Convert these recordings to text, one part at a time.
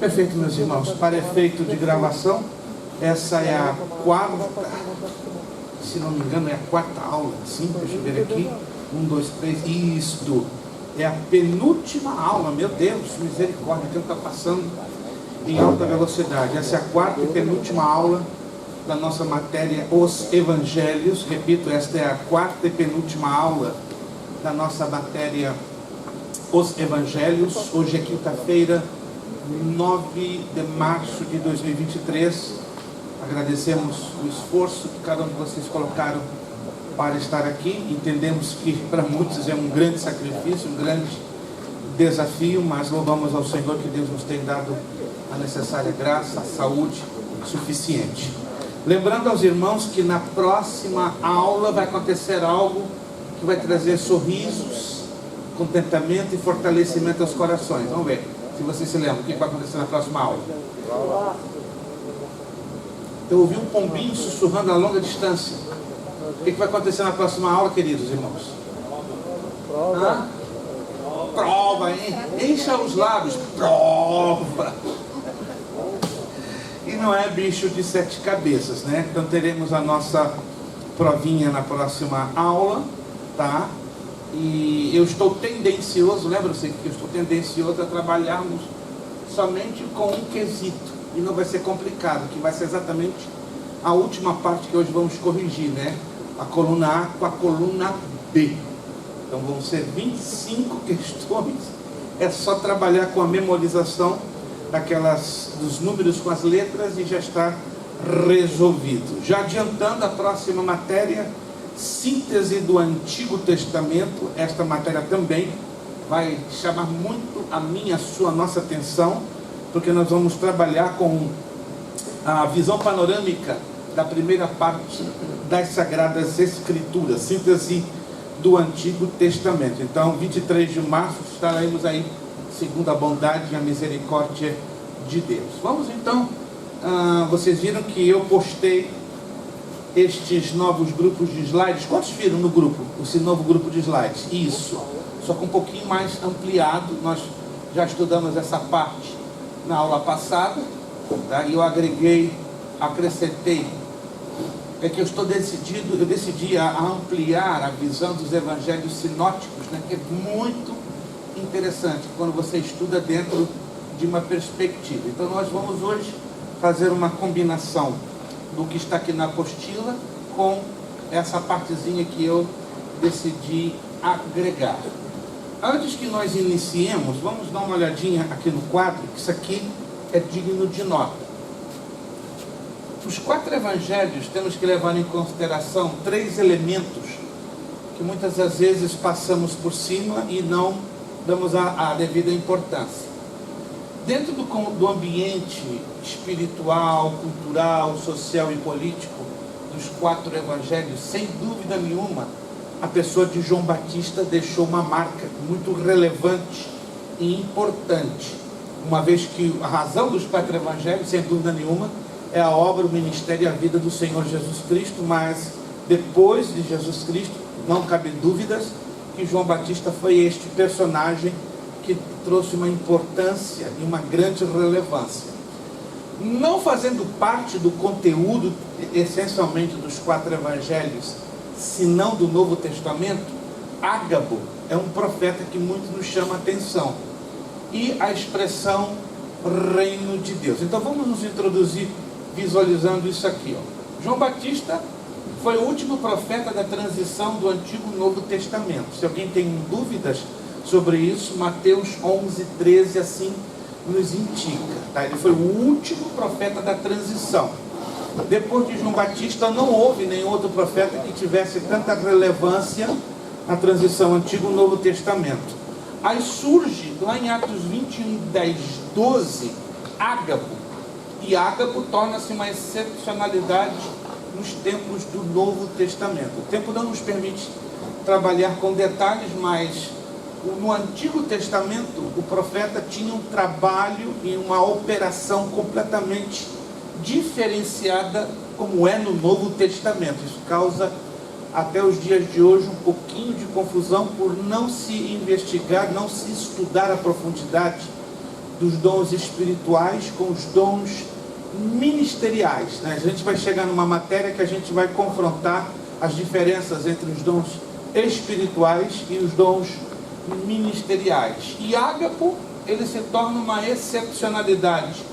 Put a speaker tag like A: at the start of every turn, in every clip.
A: Perfeito, meus irmãos. Para efeito de gravação, essa é a quarta, se não me engano, é a quarta aula. Sim, deixa eu ver aqui. 1, 2, 3. Isto é a penúltima aula. Meu Deus, misericórdia, o tempo está passando em alta velocidade. Essa é a quarta e penúltima aula da nossa matéria Os Evangelhos. Repito, esta é a quarta e penúltima aula da nossa matéria Os Evangelhos. Hoje é quinta-feira, 9 de março de 2023. Agradecemos o esforço que cada um de vocês colocaram para estar aqui. Entendemos que para muitos é um grande sacrifício, um grande desafio, mas louvamos ao Senhor que Deus nos tem dado a necessária graça, a saúde suficiente. Lembrando aos irmãos que na próxima aula vai acontecer algo que vai trazer sorrisos, contentamento e fortalecimento aos corações. Vamos ver se vocês se lembram o que vai acontecer na próxima aula. Eu ouvi um pombinho sussurrando a longa distância. O que vai acontecer na próxima aula, queridos irmãos? Prova. Prova, hein? Encha os lábios. Prova. E não é bicho de 7 cabeças, né? Então teremos a nossa provinha na próxima aula, tá? E eu estou tendencioso, lembra-se que eu estou tendencioso a trabalharmos somente com um quesito. E não vai ser complicado, que vai ser exatamente a última parte que hoje vamos corrigir, né? A coluna A com a coluna B. Então vão ser 25 questões. É só trabalhar com a memorização dos números com as letras e já está resolvido. Já adiantando a próxima matéria, síntese do Antigo Testamento. Esta matéria também vai chamar muito a minha, a sua, a nossa atenção, porque nós vamos trabalhar com a visão panorâmica da primeira parte das Sagradas Escrituras, síntese do Antigo Testamento. Então, 23 de março, estaremos aí, segundo a bondade e a misericórdia de Deus. Vamos então, vocês viram que eu postei estes novos grupos de slides. Quantos viram no grupo, esse novo grupo de slides? Isso, só que um pouquinho mais ampliado. Nós já estudamos essa parte na aula passada, tá? E eu acrescentei, é que eu decidi a ampliar a visão dos evangelhos sinóticos, né? Que é muito interessante quando você estuda dentro de uma perspectiva. Então nós vamos hoje fazer uma combinação do que está aqui na apostila com essa partezinha que eu decidi agregar. Antes que nós iniciemos, vamos dar uma olhadinha aqui no quadro, que isso aqui é digno de nota. Os 4 evangelhos temos que levar em consideração 3 elementos que muitas das vezes passamos por cima e não damos a devida importância. Dentro do ambiente espiritual, cultural, social e político dos 4 evangelhos, sem dúvida nenhuma, a pessoa de João Batista deixou uma marca muito relevante e importante, uma vez que a razão dos 4 evangelhos, sem dúvida nenhuma, é a obra, o ministério e a vida do Senhor Jesus Cristo. Mas depois de Jesus Cristo, não cabe dúvidas que João Batista foi este personagem que trouxe uma importância e uma grande relevância. Não fazendo parte do conteúdo essencialmente dos 4 evangelhos, senão do Novo Testamento, Ágabo é um profeta que muito nos chama a atenção. E a expressão reino de Deus. Então vamos nos introduzir visualizando isso aqui, ó. João Batista foi o último profeta da transição do Antigo e Novo Testamento. Se alguém tem dúvidas sobre isso, Mateus 11:13 assim nos indica, tá? Ele foi o último profeta da transição. Depois de João Batista não houve nenhum outro profeta que tivesse tanta relevância na transição Antigo e Novo Testamento. Aí surge lá em Atos 21:10-12 Ágabo, e Ágabo torna-se uma excepcionalidade nos tempos do Novo Testamento. O tempo não nos permite trabalhar com detalhes, mas no Antigo Testamento o profeta tinha um trabalho e uma operação completamente diferenciada, como é no Novo Testamento. Isso causa até os dias de hoje, um pouquinho de confusão por não se investigar, não se estudar a profundidade dos dons espirituais com os dons ministeriais, né? A gente vai chegar numa matéria que a gente vai confrontar as diferenças entre os dons espirituais e os dons ministeriais. E Ágapo, ele se torna uma excepcionalidade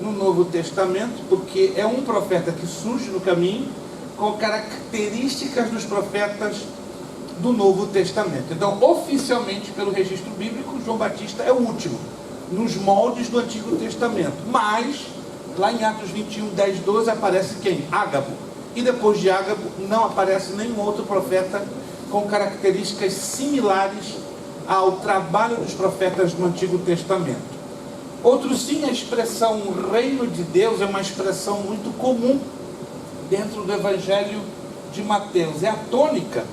A: no Novo Testamento, porque é um profeta que surge no caminho com características dos profetas do Novo Testamento. Então, oficialmente, pelo registro bíblico, João Batista é o último, nos moldes do Antigo Testamento. Mas, lá em Atos 21, 10, 12, aparece quem? Ágabo. E depois de Ágabo, não aparece nenhum outro profeta com características similares ao trabalho dos profetas do Antigo Testamento. Outro sim, a expressão reino de Deus é uma expressão muito comum dentro do Evangelho de Mateus. É a tônica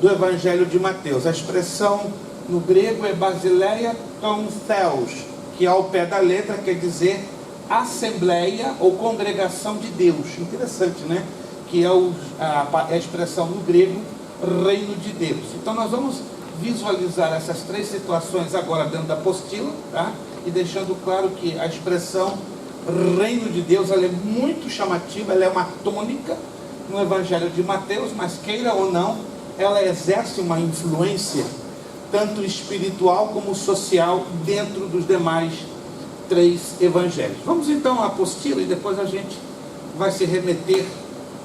A: do Evangelho de Mateus. A expressão no grego é basileia ton theos, que ao pé da letra quer dizer assembleia ou congregação de Deus. Interessante, né? Que é a expressão no grego reino de Deus. Então nós vamos visualizar essas três situações agora dentro da apostila, tá? E deixando claro que a expressão reino de Deus, ela é muito chamativa, ela é uma tônica no Evangelho de Mateus, mas queira ou não, ela exerce uma influência tanto espiritual como social dentro dos demais três evangelhos. Vamos então à apostila e depois a gente vai se remeter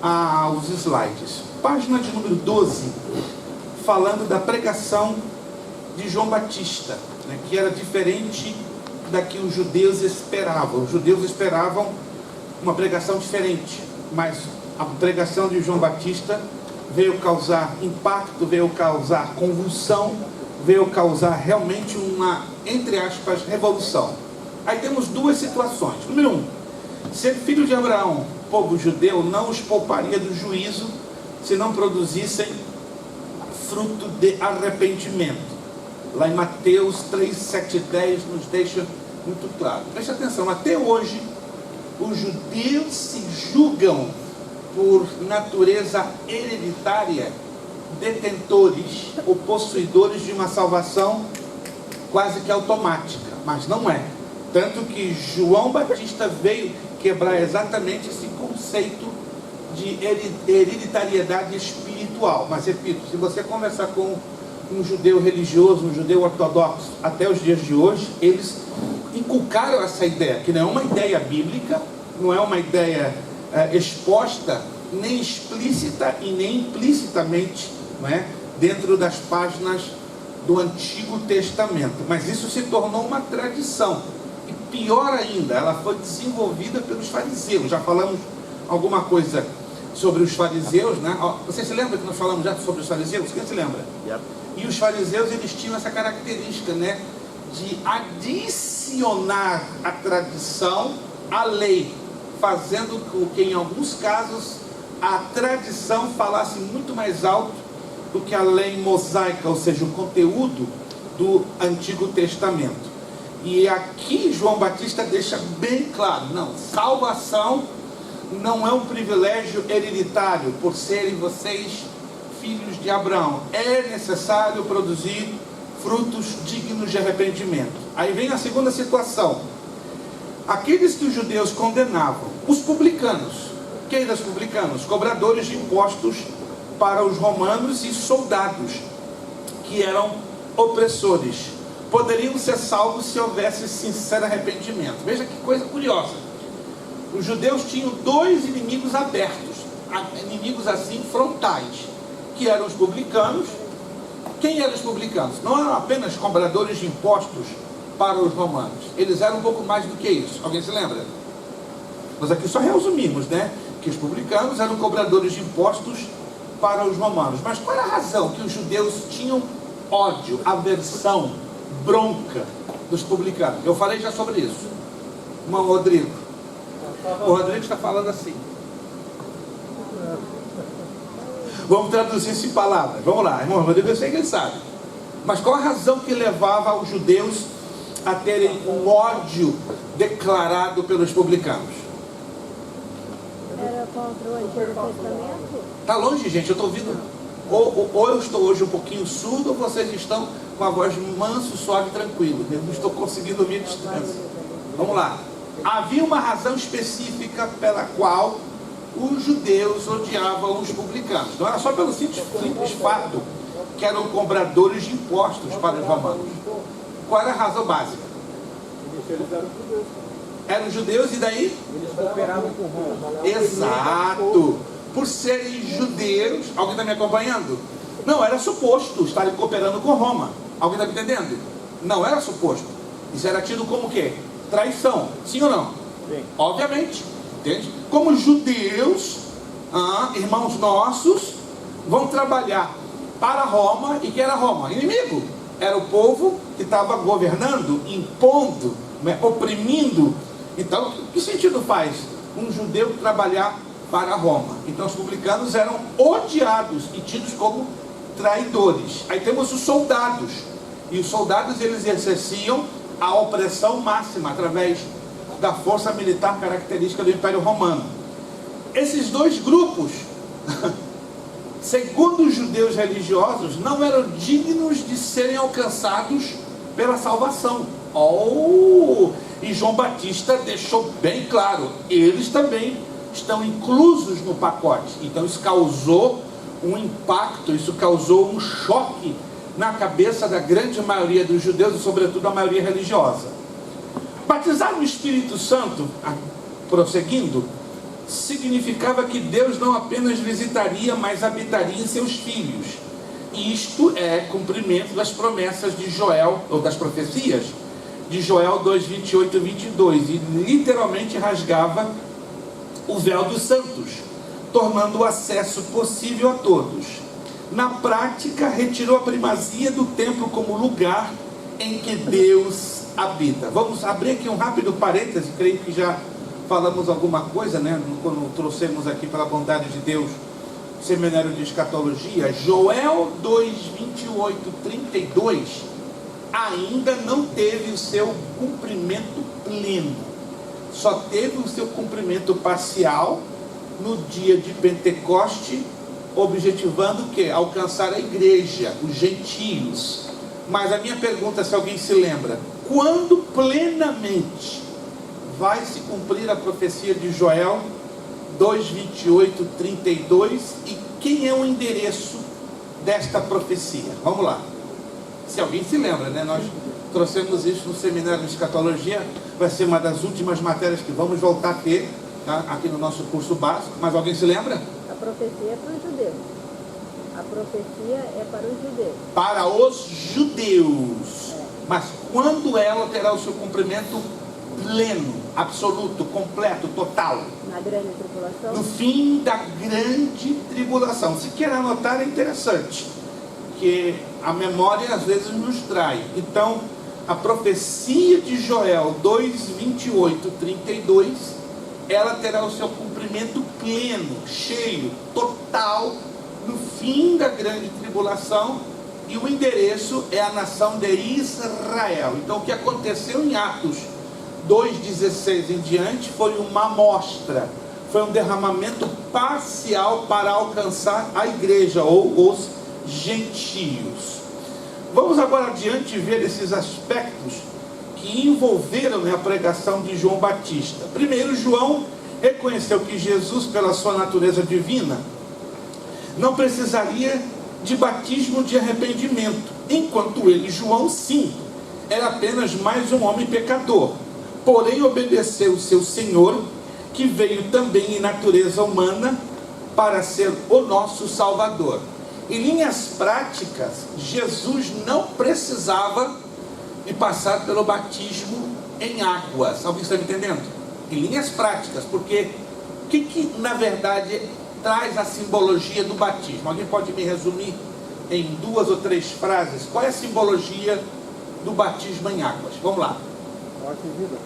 A: aos slides. Página de número 12, falando da pregação de João Batista, né, que era diferente da que os judeus esperavam. Os judeus esperavam uma pregação diferente, mas a pregação de João Batista veio causar impacto, veio causar convulsão, veio causar realmente uma, entre aspas, revolução. Aí temos duas situações. Número 1, ser filho de Abraão, povo judeu, não os pouparia do juízo se não produzissem fruto de arrependimento. Lá em Mateus 3, 7 e 10 nos deixa muito claro. Preste atenção, até hoje os judeus se julgam por natureza hereditária detentores ou possuidores de uma salvação quase que automática, mas não é. Tanto que João Batista veio quebrar exatamente esse conceito de hereditariedade espiritual. Mas repito, se você conversar com um judeu religioso, um judeu ortodoxo, até os dias de hoje, eles inculcaram essa ideia, que não é uma ideia bíblica, não é uma ideia exposta, nem explícita e nem implicitamente, não é, dentro das páginas do Antigo Testamento. Mas isso se tornou uma tradição. E pior ainda, ela foi desenvolvida pelos fariseus. Já falamos alguma coisa sobre os fariseus, né? Você se lembra que nós falamos já sobre os fariseus? Quem se lembra? Yep. E os fariseus, eles tinham essa característica, né, de adicionar a tradição à lei, fazendo com que em alguns casos a tradição falasse muito mais alto do que a lei mosaica, ou seja, o conteúdo do Antigo Testamento. E aqui João Batista deixa bem claro, não, salvação não é um privilégio hereditário por serem vocês filhos de Abraão. É necessário produzir frutos dignos de arrependimento. Aí vem a segunda situação. Aqueles que os judeus condenavam, os publicanos. Quem eram os publicanos? Cobradores de impostos para os romanos e soldados, que eram opressores. Poderiam ser salvos se houvesse sincero arrependimento. Veja que coisa curiosa. Os judeus tinham dois inimigos abertos, inimigos assim frontais, que eram os publicanos. Quem eram os publicanos? Não eram apenas cobradores de impostos para os romanos. Eles eram um pouco mais do que isso. Alguém se lembra? Nós aqui só resumimos, né? Que os publicanos eram cobradores de impostos para os romanos. Mas qual era a razão que os judeus tinham ódio, aversão, bronca dos publicanos? Eu falei já sobre isso. Irmão Rodrigo. O Rodrigo está falando assim. Vamos traduzir isso em palavras. Vamos lá, irmão Rodrigo, eu sei que ele sabe. Mas qual a razão que levava os judeus a terem um ódio declarado pelos publicanos?
B: Era contra o Antigo Testamento?
A: Está longe, gente, eu estou ouvindo. Ou eu estou hoje um pouquinho surdo, ou vocês estão com a voz manso, suave e tranquilo. Eu não estou conseguindo ouvir a distância. Vamos lá. Havia uma razão específica pela qual os judeus odiavam os publicanos. Não era só pelo simples fato que eram cobradores de impostos para os romanos. Qual era a razão básica?
B: Eles eram judeus.
A: Eram judeus e daí?
B: Eles cooperavam com Roma.
A: Exato. Por serem judeus, alguém está me acompanhando? Não era suposto estarem cooperando com Roma. Alguém está me entendendo? Não era suposto. Isso era tido como o quê? Traição. Sim ou não?
B: Sim.
A: Obviamente. Entende? Como judeus, irmãos nossos, vão trabalhar para Roma. E que era Roma? Inimigo. Era o povo que estava governando, impondo, né, oprimindo. Então, que sentido faz um judeu trabalhar para Roma? Então os publicanos eram odiados e tidos como traidores. Aí temos os soldados. E os soldados, eles exerciam a opressão máxima através da força militar característica do Império Romano. Esses dois grupos, segundo os judeus religiosos, não eram dignos de serem alcançados pela salvação. E João Batista deixou bem claro, eles também estão inclusos no pacote. Então isso causou um impacto, isso causou um choque na cabeça da grande maioria dos judeus e sobretudo a maioria religiosa. Batizar no Espírito Santo, prosseguindo, significava que Deus não apenas visitaria, mas habitaria em seus filhos. Isto é cumprimento das promessas de Joel, ou das profecias de Joel 2, 28 e 22, e literalmente rasgava o véu dos santos, tornando o acesso possível a todos. Na prática, retirou a primazia do templo como lugar em que Deus habita. Vamos abrir aqui um rápido parêntese, creio que já falamos alguma coisa, né, quando trouxemos aqui, pela bondade de Deus, o Seminário de Escatologia. Joel 2, 28, 32 ainda não teve o seu cumprimento pleno. Só teve o seu cumprimento parcial no dia de Pentecoste, objetivando o quê? Alcançar a igreja, os gentios. Mas a minha pergunta, se alguém se lembra, quando plenamente vai se cumprir a profecia de Joel 2, 28, 32, e quem é o endereço desta profecia? Vamos lá. Se alguém se lembra, né? Nós trouxemos isso no Seminário de Escatologia, vai ser uma das últimas matérias que vamos voltar a ter, tá? Aqui no nosso curso básico. Mas alguém se lembra?
C: A profecia é para os judeus. A profecia é para os judeus.
A: Para os judeus. Mas quando ela terá o seu cumprimento pleno, absoluto, completo, total?
C: Na grande tribulação?
A: No fim da grande tribulação. Se quer anotar, é interessante, que a memória às vezes nos trai. Então, a profecia de Joel 2, 28, 32, ela terá o seu cumprimento pleno, cheio, total, no fim da grande tribulação, e o endereço é a nação de Israel. Então, o que aconteceu em Atos 2,16 em diante foi uma amostra, foi um derramamento parcial para alcançar a igreja, ou os gentios. Vamos agora adiante ver esses aspectos que envolveram a pregação de João Batista. Primeiro, João reconheceu que Jesus, pela sua natureza divina, não precisaria de batismo de arrependimento, enquanto ele, João, sim, era apenas mais um homem pecador. Porém, obedeceu o seu Senhor, que veio também em natureza humana para ser o nosso Salvador. Em linhas práticas, Jesus não precisava de passar pelo batismo em águas. Alguém está me entendendo? Em linhas práticas, porque o que na verdade traz a simbologia do batismo? Alguém pode me resumir em 2 ou 3 frases? Qual é a simbologia do batismo em águas? Vamos lá.
B: Morte e vida.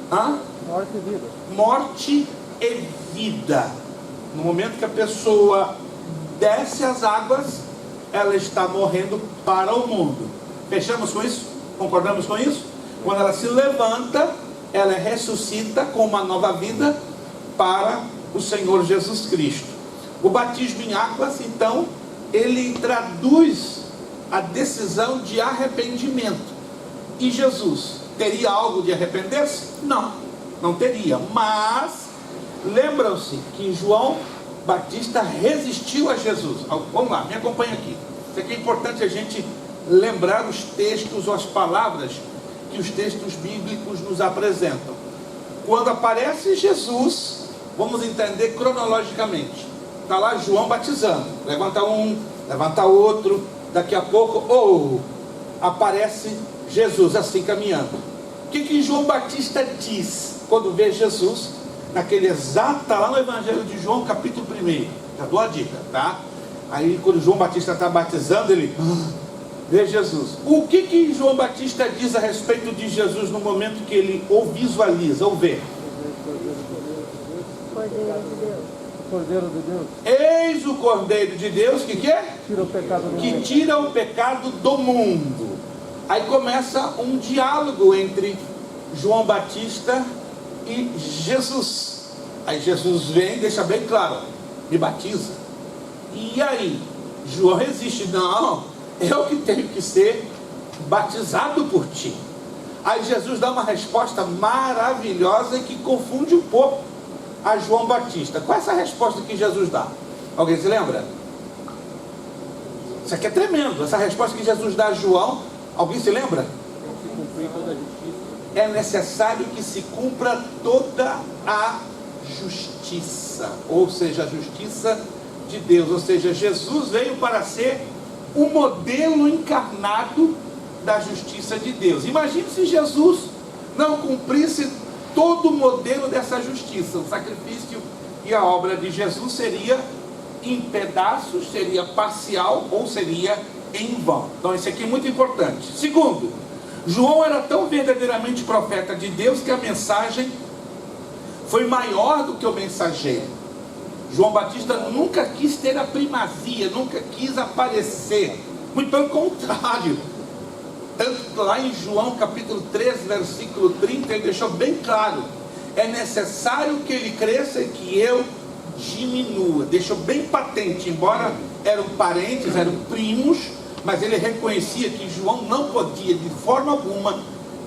A: Hã?
B: Morte e vida.
A: Morte e vida. No momento que a pessoa desce as águas, ela está morrendo para o mundo. Fechamos com isso? Concordamos com isso? Quando ela se levanta, ela ressuscita com uma nova vida para o Senhor Jesus Cristo. O batismo em águas, então, ele traduz a decisão de arrependimento. E Jesus teria algo de arrepender-se? Não, não teria. Mas lembram-se que João Batista resistiu a Jesus. Vamos lá, me acompanha aqui. Isso aqui é importante a gente lembrar os textos ou as palavras que os textos bíblicos nos apresentam. Quando aparece Jesus, vamos entender cronologicamente. Está lá João batizando, levanta um, levanta outro, daqui a pouco, aparece Jesus assim caminhando. O que João Batista diz quando vê Jesus? Naquele exato, está lá no Evangelho de João, capítulo 1. Já dou a dica, tá? Aí quando João Batista está batizando, ele vê Jesus. O que João Batista diz a respeito de Jesus no momento que ele o visualiza, ou vê?
C: Cordeiro de Deus.
B: Cordeiro de Deus.
A: Eis o Cordeiro de Deus que quer?
B: Tira o pecado do
A: Que
B: mundo.
A: tira o pecado do mundo. Aí começa um diálogo entre João Batista e Jesus. Aí Jesus vem e deixa bem claro: me batiza. E aí? João resiste: não, eu que tenho que ser batizado por ti. Aí Jesus dá uma resposta maravilhosa e que confunde um pouco a João Batista. Qual é essa resposta que Jesus dá? Alguém se lembra? Isso aqui é tremendo. Essa resposta que Jesus dá a João, alguém se lembra?
B: Se cumprir toda a justiça.
A: É necessário que se cumpra toda a justiça, ou seja, a justiça de Deus. Ou seja, Jesus veio para ser o modelo encarnado da justiça de Deus. Imagine se Jesus não cumprisse todo o modelo dessa justiça. O sacrifício e a obra de Jesus seria em pedaços, seria parcial ou seria em vão. Então isso aqui é muito importante. Segundo, João era tão verdadeiramente profeta de Deus que a mensagem foi maior do que o mensageiro. João Batista nunca quis ter a primazia, nunca quis aparecer. Muito pelo contrário. Tanto lá em João capítulo 3, versículo 30, ele deixou bem claro: é necessário que ele cresça e que eu diminua. Deixou bem patente, embora eram parentes, eram primos, mas ele reconhecia que João não podia de forma alguma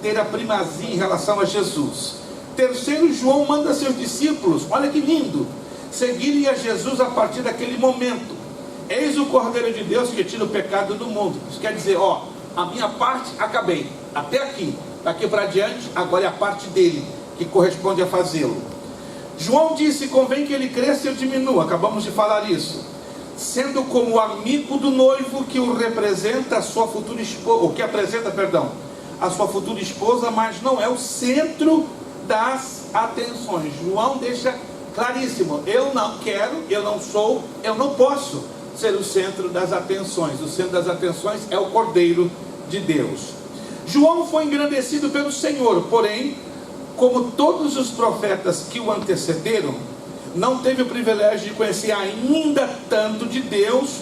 A: ter a primazia em relação a Jesus. Terceiro, João manda seus discípulos, olha que lindo, seguirem a Jesus a partir daquele momento. Eis o Cordeiro de Deus que tira o pecado do mundo. Isso quer dizer, a minha parte acabei, até aqui, daqui para diante, agora é a parte dele que corresponde a fazê-lo. João disse: convém que ele cresça e eu diminua. Acabamos de falar isso. Sendo como amigo do noivo que o representa a sua futura esposa, ou que apresenta, perdão, a sua futura esposa, mas não é o centro das atenções. João deixa claríssimo: eu não quero, eu não sou, eu não posso ser o centro das atenções. O centro das atenções é o Cordeiro de Deus. João foi engrandecido pelo Senhor, porém, como todos os profetas que o antecederam, não teve o privilégio de conhecer ainda tanto de Deus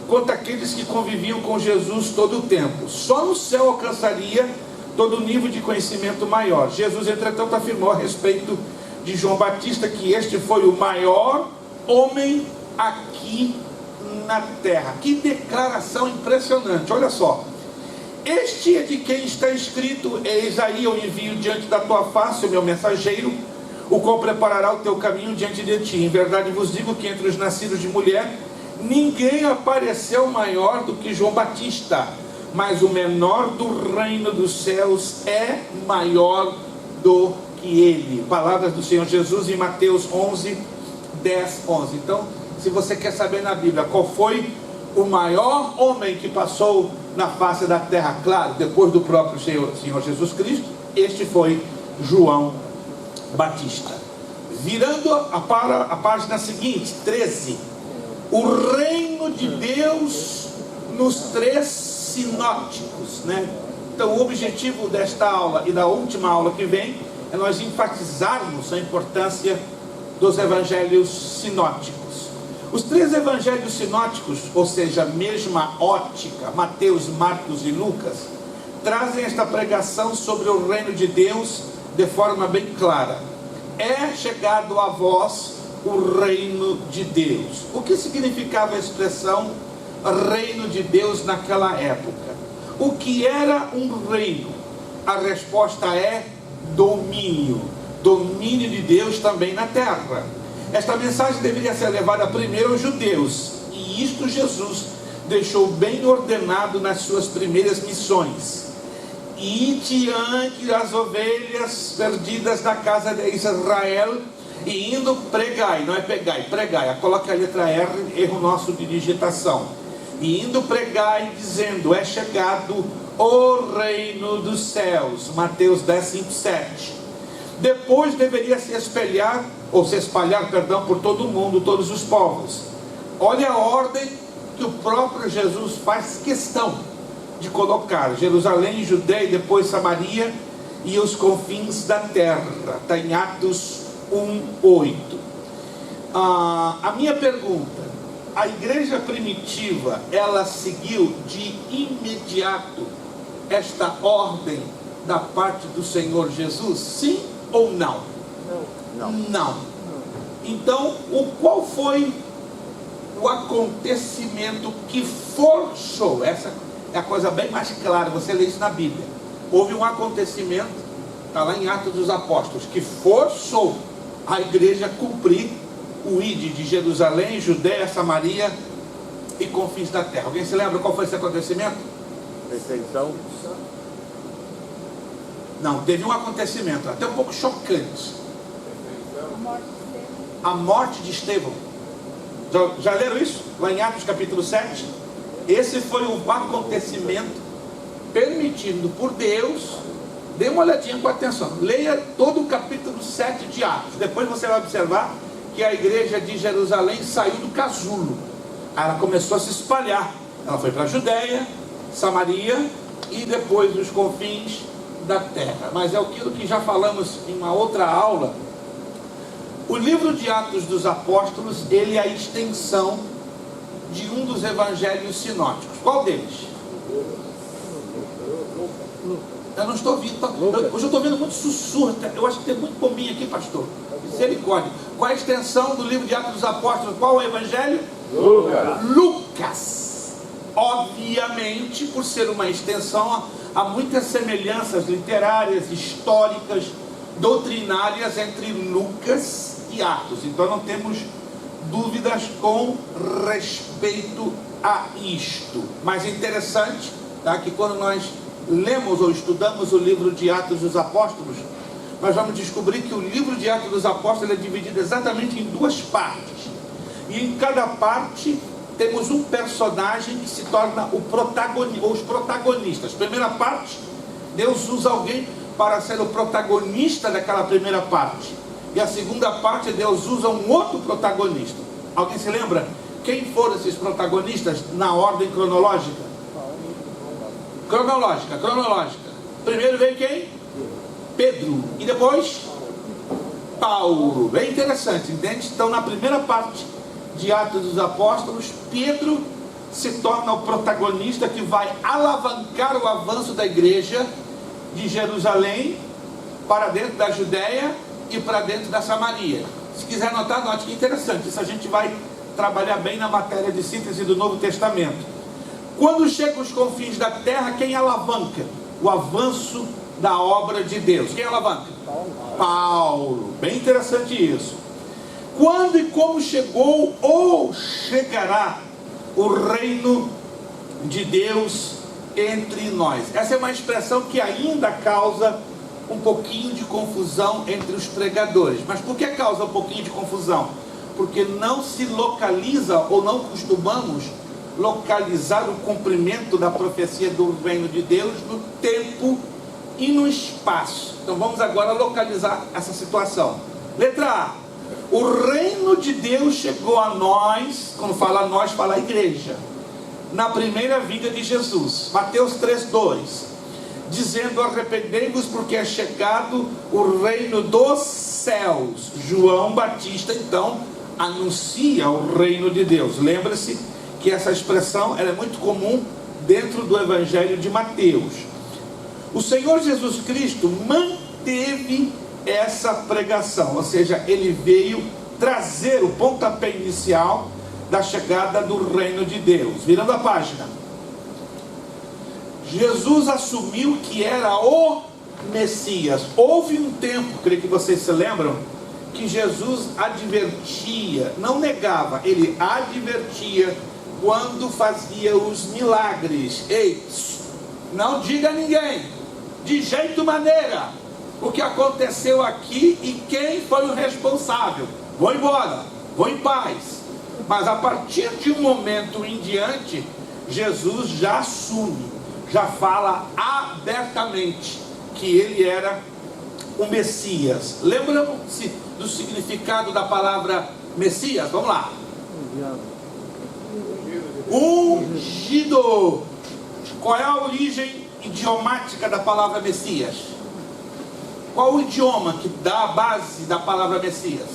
A: quanto aqueles que conviviam com Jesus todo o tempo. Só no céu alcançaria todo o nível de conhecimento maior. Jesus, entretanto, afirmou a respeito de João Batista que este foi o maior homem aqui na terra. Que declaração impressionante, olha só. Este é de quem está escrito: eis aí eu envio diante da tua face o meu mensageiro, o qual preparará o teu caminho diante de ti. Em verdade vos digo que entre os nascidos de mulher, ninguém apareceu maior do que João Batista, mas o menor do reino dos céus é maior do que ele. Palavras do Senhor Jesus em Mateus 11, 10, 11. Então, se você quer saber na Bíblia qual foi o maior homem que passou na face da terra, claro, depois do próprio Senhor Jesus Cristo, este foi João Batista. Virando para a página seguinte, 13. O reino de Deus nos três sinóticos, né? Então o objetivo desta aula e da última aula que vem é nós enfatizarmos a importância dos evangelhos sinóticos. Os três evangelhos sinóticos, ou seja, a mesma ótica, Mateus, Marcos e Lucas, trazem esta pregação sobre o reino de Deus de forma bem clara. É chegado a vós o reino de Deus. O que significava a expressão reino de Deus naquela época. O que era um reino? A resposta é domínio. Domínio de Deus também na terra. Esta mensagem deveria ser levada primeiro aos judeus, e isto Jesus deixou bem ordenado nas suas primeiras missões. Ide diante das ovelhas perdidas da casa de Israel, e indo pregai, não é pegai, pregai, coloca a letra R, erro nosso de digitação. E indo pregai, dizendo, é chegado o reino dos céus. Mateus 10, 5, 7. Depois deveria se espalhar por todo o mundo, todos os povos. Olha a ordem que o próprio Jesus faz questão de colocar: Jerusalém, Judeia, depois Samaria e os confins da terra. Está em Atos 1:8. A minha pergunta: a igreja primitiva, ela seguiu de imediato esta ordem da parte do Senhor Jesus? Sim ou não? Não. Então, qual foi o acontecimento que forçou? Essa é a coisa bem mais clara, você lê isso na Bíblia. Houve um acontecimento, está lá em Atos dos Apóstolos, que forçou a igreja a cumprir o ide de Jerusalém, Judeia, Samaria e confins da terra. Alguém se lembra qual foi esse acontecimento?
B: Perseguição.
A: Não, teve um acontecimento até um pouco chocante. A morte de Estevão. Já leram isso? Lá em Atos capítulo 7. Esse foi um acontecimento permitido por Deus. Dê uma olhadinha com atenção. Leia todo o capítulo 7 de Atos. Depois você vai observar que a igreja de Jerusalém saiu do casulo. Ela começou a se espalhar. Ela foi para a Judeia, Samaria e depois os confins da terra. Mas é aquilo que já falamos em uma outra aula. O livro de Atos dos Apóstolos, ele é a extensão de um dos evangelhos sinóticos. Qual deles? Eu não estou ouvindo. Hoje eu estou vendo muito sussurro. Eu acho que tem muito pombinho aqui, pastor. Misericórdia. Qual é a extensão do livro de Atos dos Apóstolos? Qual é o evangelho? Lucas. Obviamente, por ser uma extensão, há muitas semelhanças literárias, históricas, doutrinárias entre Lucas e Atos. Então não temos dúvidas com respeito a isto. Mas é interessante, tá, que quando nós lemos ou estudamos o livro de Atos dos Apóstolos, nós vamos descobrir que o livro de Atos dos Apóstolos é dividido exatamente em duas partes. E em cada parte temos um personagem que se torna o protagonista, ou os protagonistas. Primeira parte, Deus usa alguém para ser o protagonista daquela primeira parte. E a segunda parte, Deus usa um outro protagonista. Alguém se lembra? Quem foram esses protagonistas na ordem cronológica? Cronológica. Primeiro veio quem? Pedro. E depois? Paulo. Bem interessante, entende? Então, na primeira parte de Atos dos Apóstolos, Pedro se torna o protagonista que vai alavancar o avanço da igreja de Jerusalém para dentro da Judeia e para dentro da Samaria. Se quiser anotar, note que interessante. Isso a gente vai trabalhar bem na matéria de síntese do Novo Testamento. Quando chegam os confins da terra, quem alavanca o avanço da obra de Deus? Quem alavanca? Paulo. Bem interessante isso. Quando e como chegou ou chegará o reino de Deus entre nós? Essa é uma expressão que ainda causa um pouquinho de confusão entre os pregadores. Mas por que causa um pouquinho de confusão? Porque não se localiza, ou não costumamos localizar o cumprimento da profecia do reino de Deus no tempo e no espaço. Então vamos agora localizar essa situação. Letra A. O reino de Deus chegou a nós, quando fala nós, fala a igreja, na primeira vinda de Jesus. Mateus 3:2, dizendo: arrependei-vos porque é chegado o reino dos céus. João Batista então anuncia o reino de Deus. Lembra-se que essa expressão ela é muito comum dentro do evangelho de Mateus. O Senhor Jesus Cristo manteve essa pregação, ou seja, ele veio trazer o pontapé inicial da chegada do reino de Deus. Virando a página. Jesus assumiu que era o Messias. Houve um tempo, creio que vocês se lembram, que Jesus advertia, não negava, ele advertia quando fazia os milagres. Ei, não diga a ninguém, de jeito maneira, o que aconteceu aqui e quem foi o responsável. Vou embora, vou em paz. Mas a partir de um momento em diante, Jesus já assume, já fala abertamente que ele era o Messias. Lembram-se do significado da palavra Messias? Vamos lá. Ungido. Qual é a origem idiomática da palavra Messias? Qual o idioma que dá a base da palavra Messias?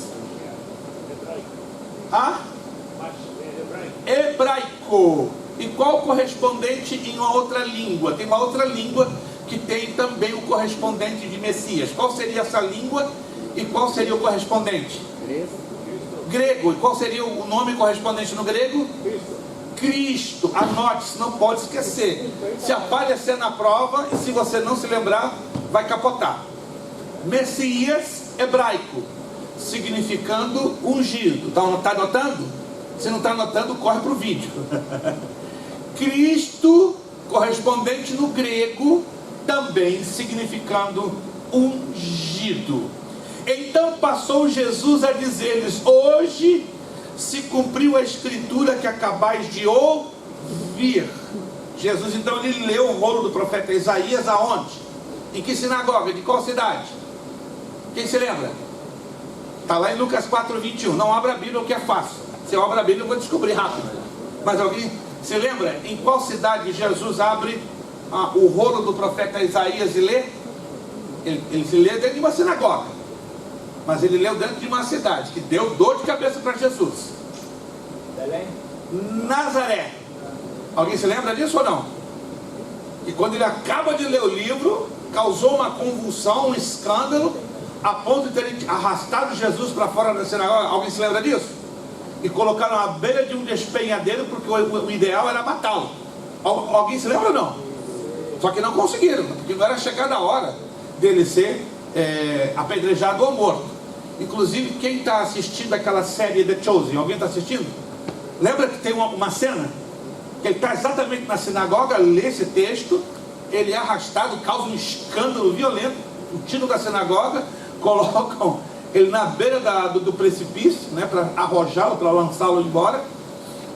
A: Hebraico. E qual o correspondente em uma outra língua? Tem uma outra língua que tem também o correspondente de Messias. Qual seria essa língua e qual seria o correspondente? Grego. E qual seria o nome correspondente no grego? Cristo. Anote, não pode esquecer. Se aparecer na prova e se você não se lembrar, vai capotar. Messias hebraico, significando ungido. Está anotando? Se não está anotando, corre para o vídeo. Cristo, correspondente no grego, também significando ungido. Então passou Jesus a dizer-lhes: hoje se cumpriu a escritura que acabais de ouvir. Jesus então ele leu o rolo do profeta Isaías aonde? Em que sinagoga? De qual cidade? Quem se lembra? Está lá em Lucas 4:21. Não abra a Bíblia, o que é fácil. Se eu abro a Bíblia eu vou descobrir rápido. Mas alguém se lembra em qual cidade Jesus abre o rolo do profeta Isaías e lê? Ele se lê dentro de uma sinagoga, mas ele leu dentro de uma cidade que deu dor de cabeça para Jesus.
B: Belém?
A: Nazaré. Alguém se lembra disso ou não? E quando ele acaba de ler o livro, causou uma convulsão, um escândalo, a ponto de terem arrastado Jesus para fora da sinagoga. Alguém se lembra disso? E colocaram à beira de um despenhadeiro, porque o ideal era matá-lo. Alguém se lembra ou não? Só que não conseguiram, porque não era chegada a hora dele ser apedrejado ou morto. Inclusive, quem está assistindo aquela série The Chosen, alguém está assistindo? Lembra que tem uma cena que ele está exatamente na sinagoga, lê esse texto, ele é arrastado, causa um escândalo violento, o tiro da sinagoga, colocam ele na beira do precipício, né, para arrojá-lo, para lançá-lo embora.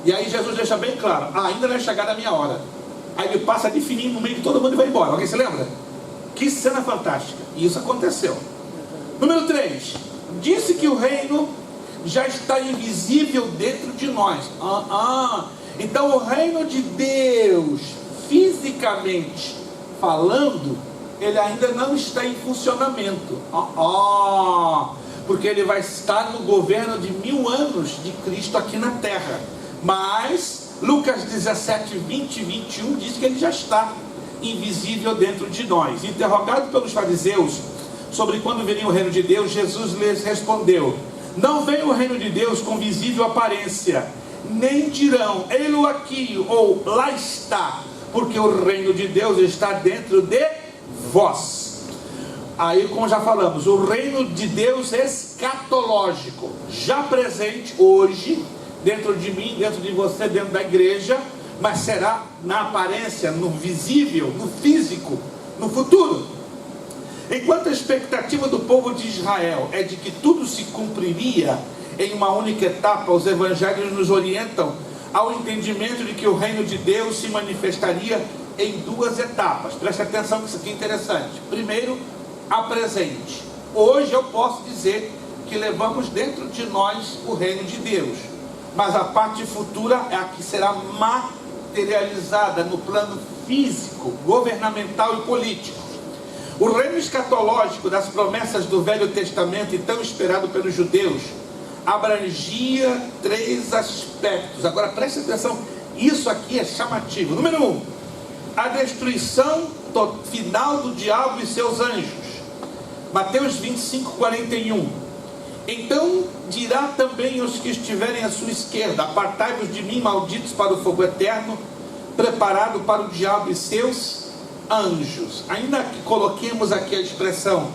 A: E aí Jesus deixa bem claro: ainda não é chegada a minha hora. Aí ele passa de fininho no meio de todo mundo e vai embora. Alguém se lembra? Que cena fantástica. E isso aconteceu. Número 3. Disse que o reino já está invisível dentro de nós. Então o reino de Deus, fisicamente falando, ele ainda não está em funcionamento. Porque ele vai estar no governo de 1000 anos de Cristo aqui na terra. Mas Lucas 17, 20 e 21 diz que ele já está invisível dentro de nós. Interrogado pelos fariseus sobre quando viria o reino de Deus, Jesus lhes respondeu: não vem o reino de Deus com visível aparência, nem dirão ei-lo aqui ou lá está, porque o reino de Deus está dentro de vós. Aí, como já falamos, o reino de Deus escatológico, já presente hoje, dentro de mim, dentro de você, dentro da igreja, mas será na aparência, no visível, no físico, no futuro. Enquanto a expectativa do povo de Israel é de que tudo se cumpriria em uma única etapa, os evangelhos nos orientam ao entendimento de que o reino de Deus se manifestaria em 2 etapas. Preste atenção que isso aqui é interessante. Primeiro, a presente. Hoje eu posso dizer que levamos dentro de nós o reino de Deus, mas a parte futura é a que será materializada no plano físico, governamental e político. O reino escatológico das promessas do Velho Testamento, e tão esperado pelos judeus, abrangia 3 aspectos. Agora preste atenção, isso aqui é chamativo. Número 1, a destruição final do diabo e seus anjos. Mateus 25, 41. Então dirá também os que estiverem à sua esquerda: apartai-vos de mim, malditos, para o fogo eterno, preparado para o diabo e seus anjos. Ainda que coloquemos aqui a expressão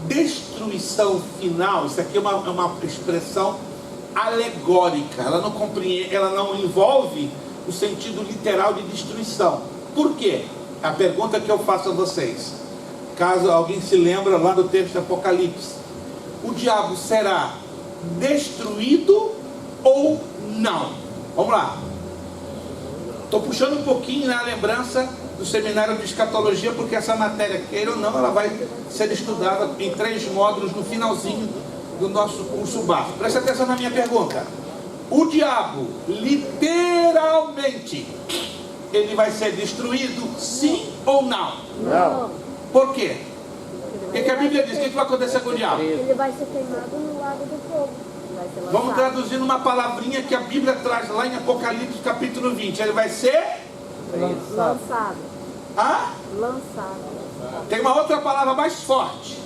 A: destruição final, isso aqui é uma expressão alegórica, ela não envolve o sentido literal de destruição. Por quê? É a pergunta que eu faço a vocês, caso alguém se lembra lá do texto de Apocalipse: o diabo será destruído ou não? Vamos lá. Estou puxando um pouquinho na lembrança do seminário de escatologia, porque essa matéria, queira ou não, ela vai ser estudada em 3 módulos no finalzinho do nosso curso básico. Presta atenção na minha pergunta. O diabo, literalmente, ele vai ser destruído, sim ou não?
C: Não.
A: Por quê? O que a Bíblia diz? O que vai acontecer com o diabo?
C: Ele vai ser queimado no lago do fogo. Vai ser lançado.
A: Vamos traduzir numa palavrinha que a Bíblia traz lá em Apocalipse capítulo 20. Ele vai ser...
C: Lançado.
A: Hã?
C: Lançado.
A: Tem uma outra palavra mais forte: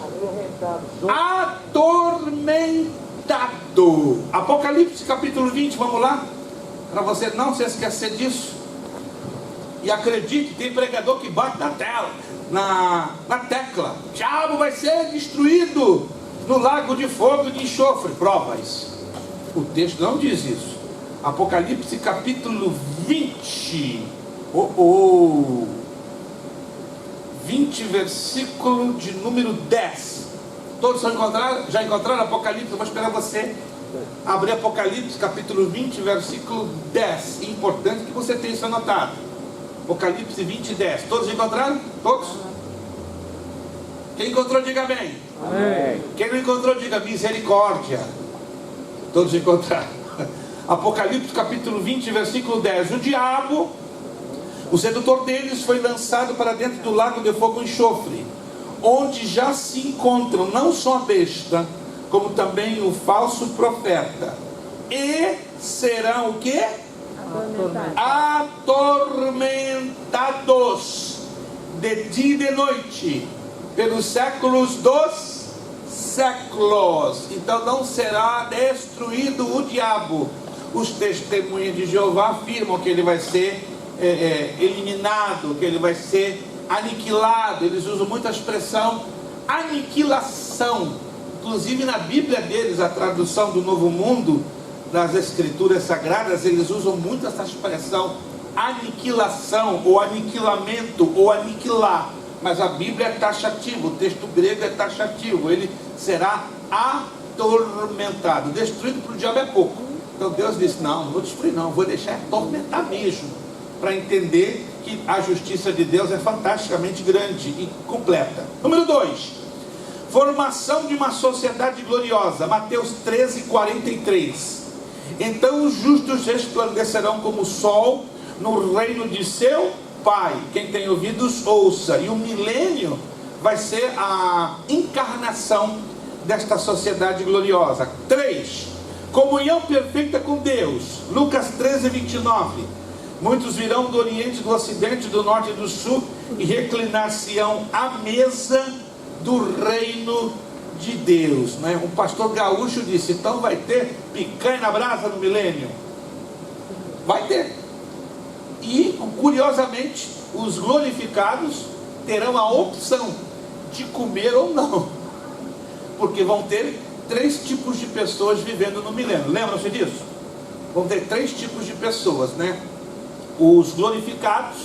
A: atormentado. Apocalipse capítulo 20, vamos lá, para você não se esquecer disso. E acredite, tem pregador que bate na tecla: o diabo vai ser destruído no lago de fogo e de enxofre. Prova isso. O texto não diz isso. Apocalipse capítulo 20. 20, versículo de número 10. Todos já encontraram Apocalipse? Eu vou esperar você abrir Apocalipse capítulo 20, versículo 10. É importante que você tenha isso anotado. Apocalipse 20, 10. Todos encontraram? Todos? Quem encontrou, diga amém.
B: Amém.
A: Quem não encontrou, diga misericórdia. Todos encontraram. Apocalipse capítulo 20, versículo 10. O diabo, o sedutor deles, foi lançado para dentro do lago de fogo e enxofre, onde já se encontram não só a besta, como também o falso profeta. E serão o quê? Atormentados de dia e de noite, pelos séculos dos séculos. Então não será destruído o diabo. Os testemunhos de Jeová afirmam que ele vai ser eliminado, que ele vai ser aniquilado. Eles usam muito a expressão aniquilação. Inclusive na Bíblia deles, a tradução do Novo Mundo, das Escrituras Sagradas, eles usam muito essa expressão aniquilação, ou aniquilamento, ou aniquilar. Mas a Bíblia é taxativa, o texto grego é taxativo. Ele será atormentado. Destruído para o diabo é pouco. Então Deus disse: não vou destruir não, vou deixar atormentar mesmo, para entender que a justiça de Deus é fantasticamente grande e completa. Número 2, formação de uma sociedade gloriosa. Mateus 13, 43. Então os justos resplandecerão como o sol no reino de seu Pai. Quem tem ouvidos, ouça. E o milênio vai ser a encarnação desta sociedade gloriosa. 3, comunhão perfeita com Deus. Lucas 13, 29. Muitos virão do Oriente, do Ocidente, do Norte e do Sul, e reclinar-se-ão à mesa do reino de Deus, né? Um pastor gaúcho disse: então vai ter picanha na brasa no milênio? Vai ter. E, curiosamente, os glorificados terão a opção de comer ou não, porque vão ter 3 tipos de pessoas vivendo no milênio. Lembram-se disso? Vão ter 3 tipos de pessoas, né? Os glorificados,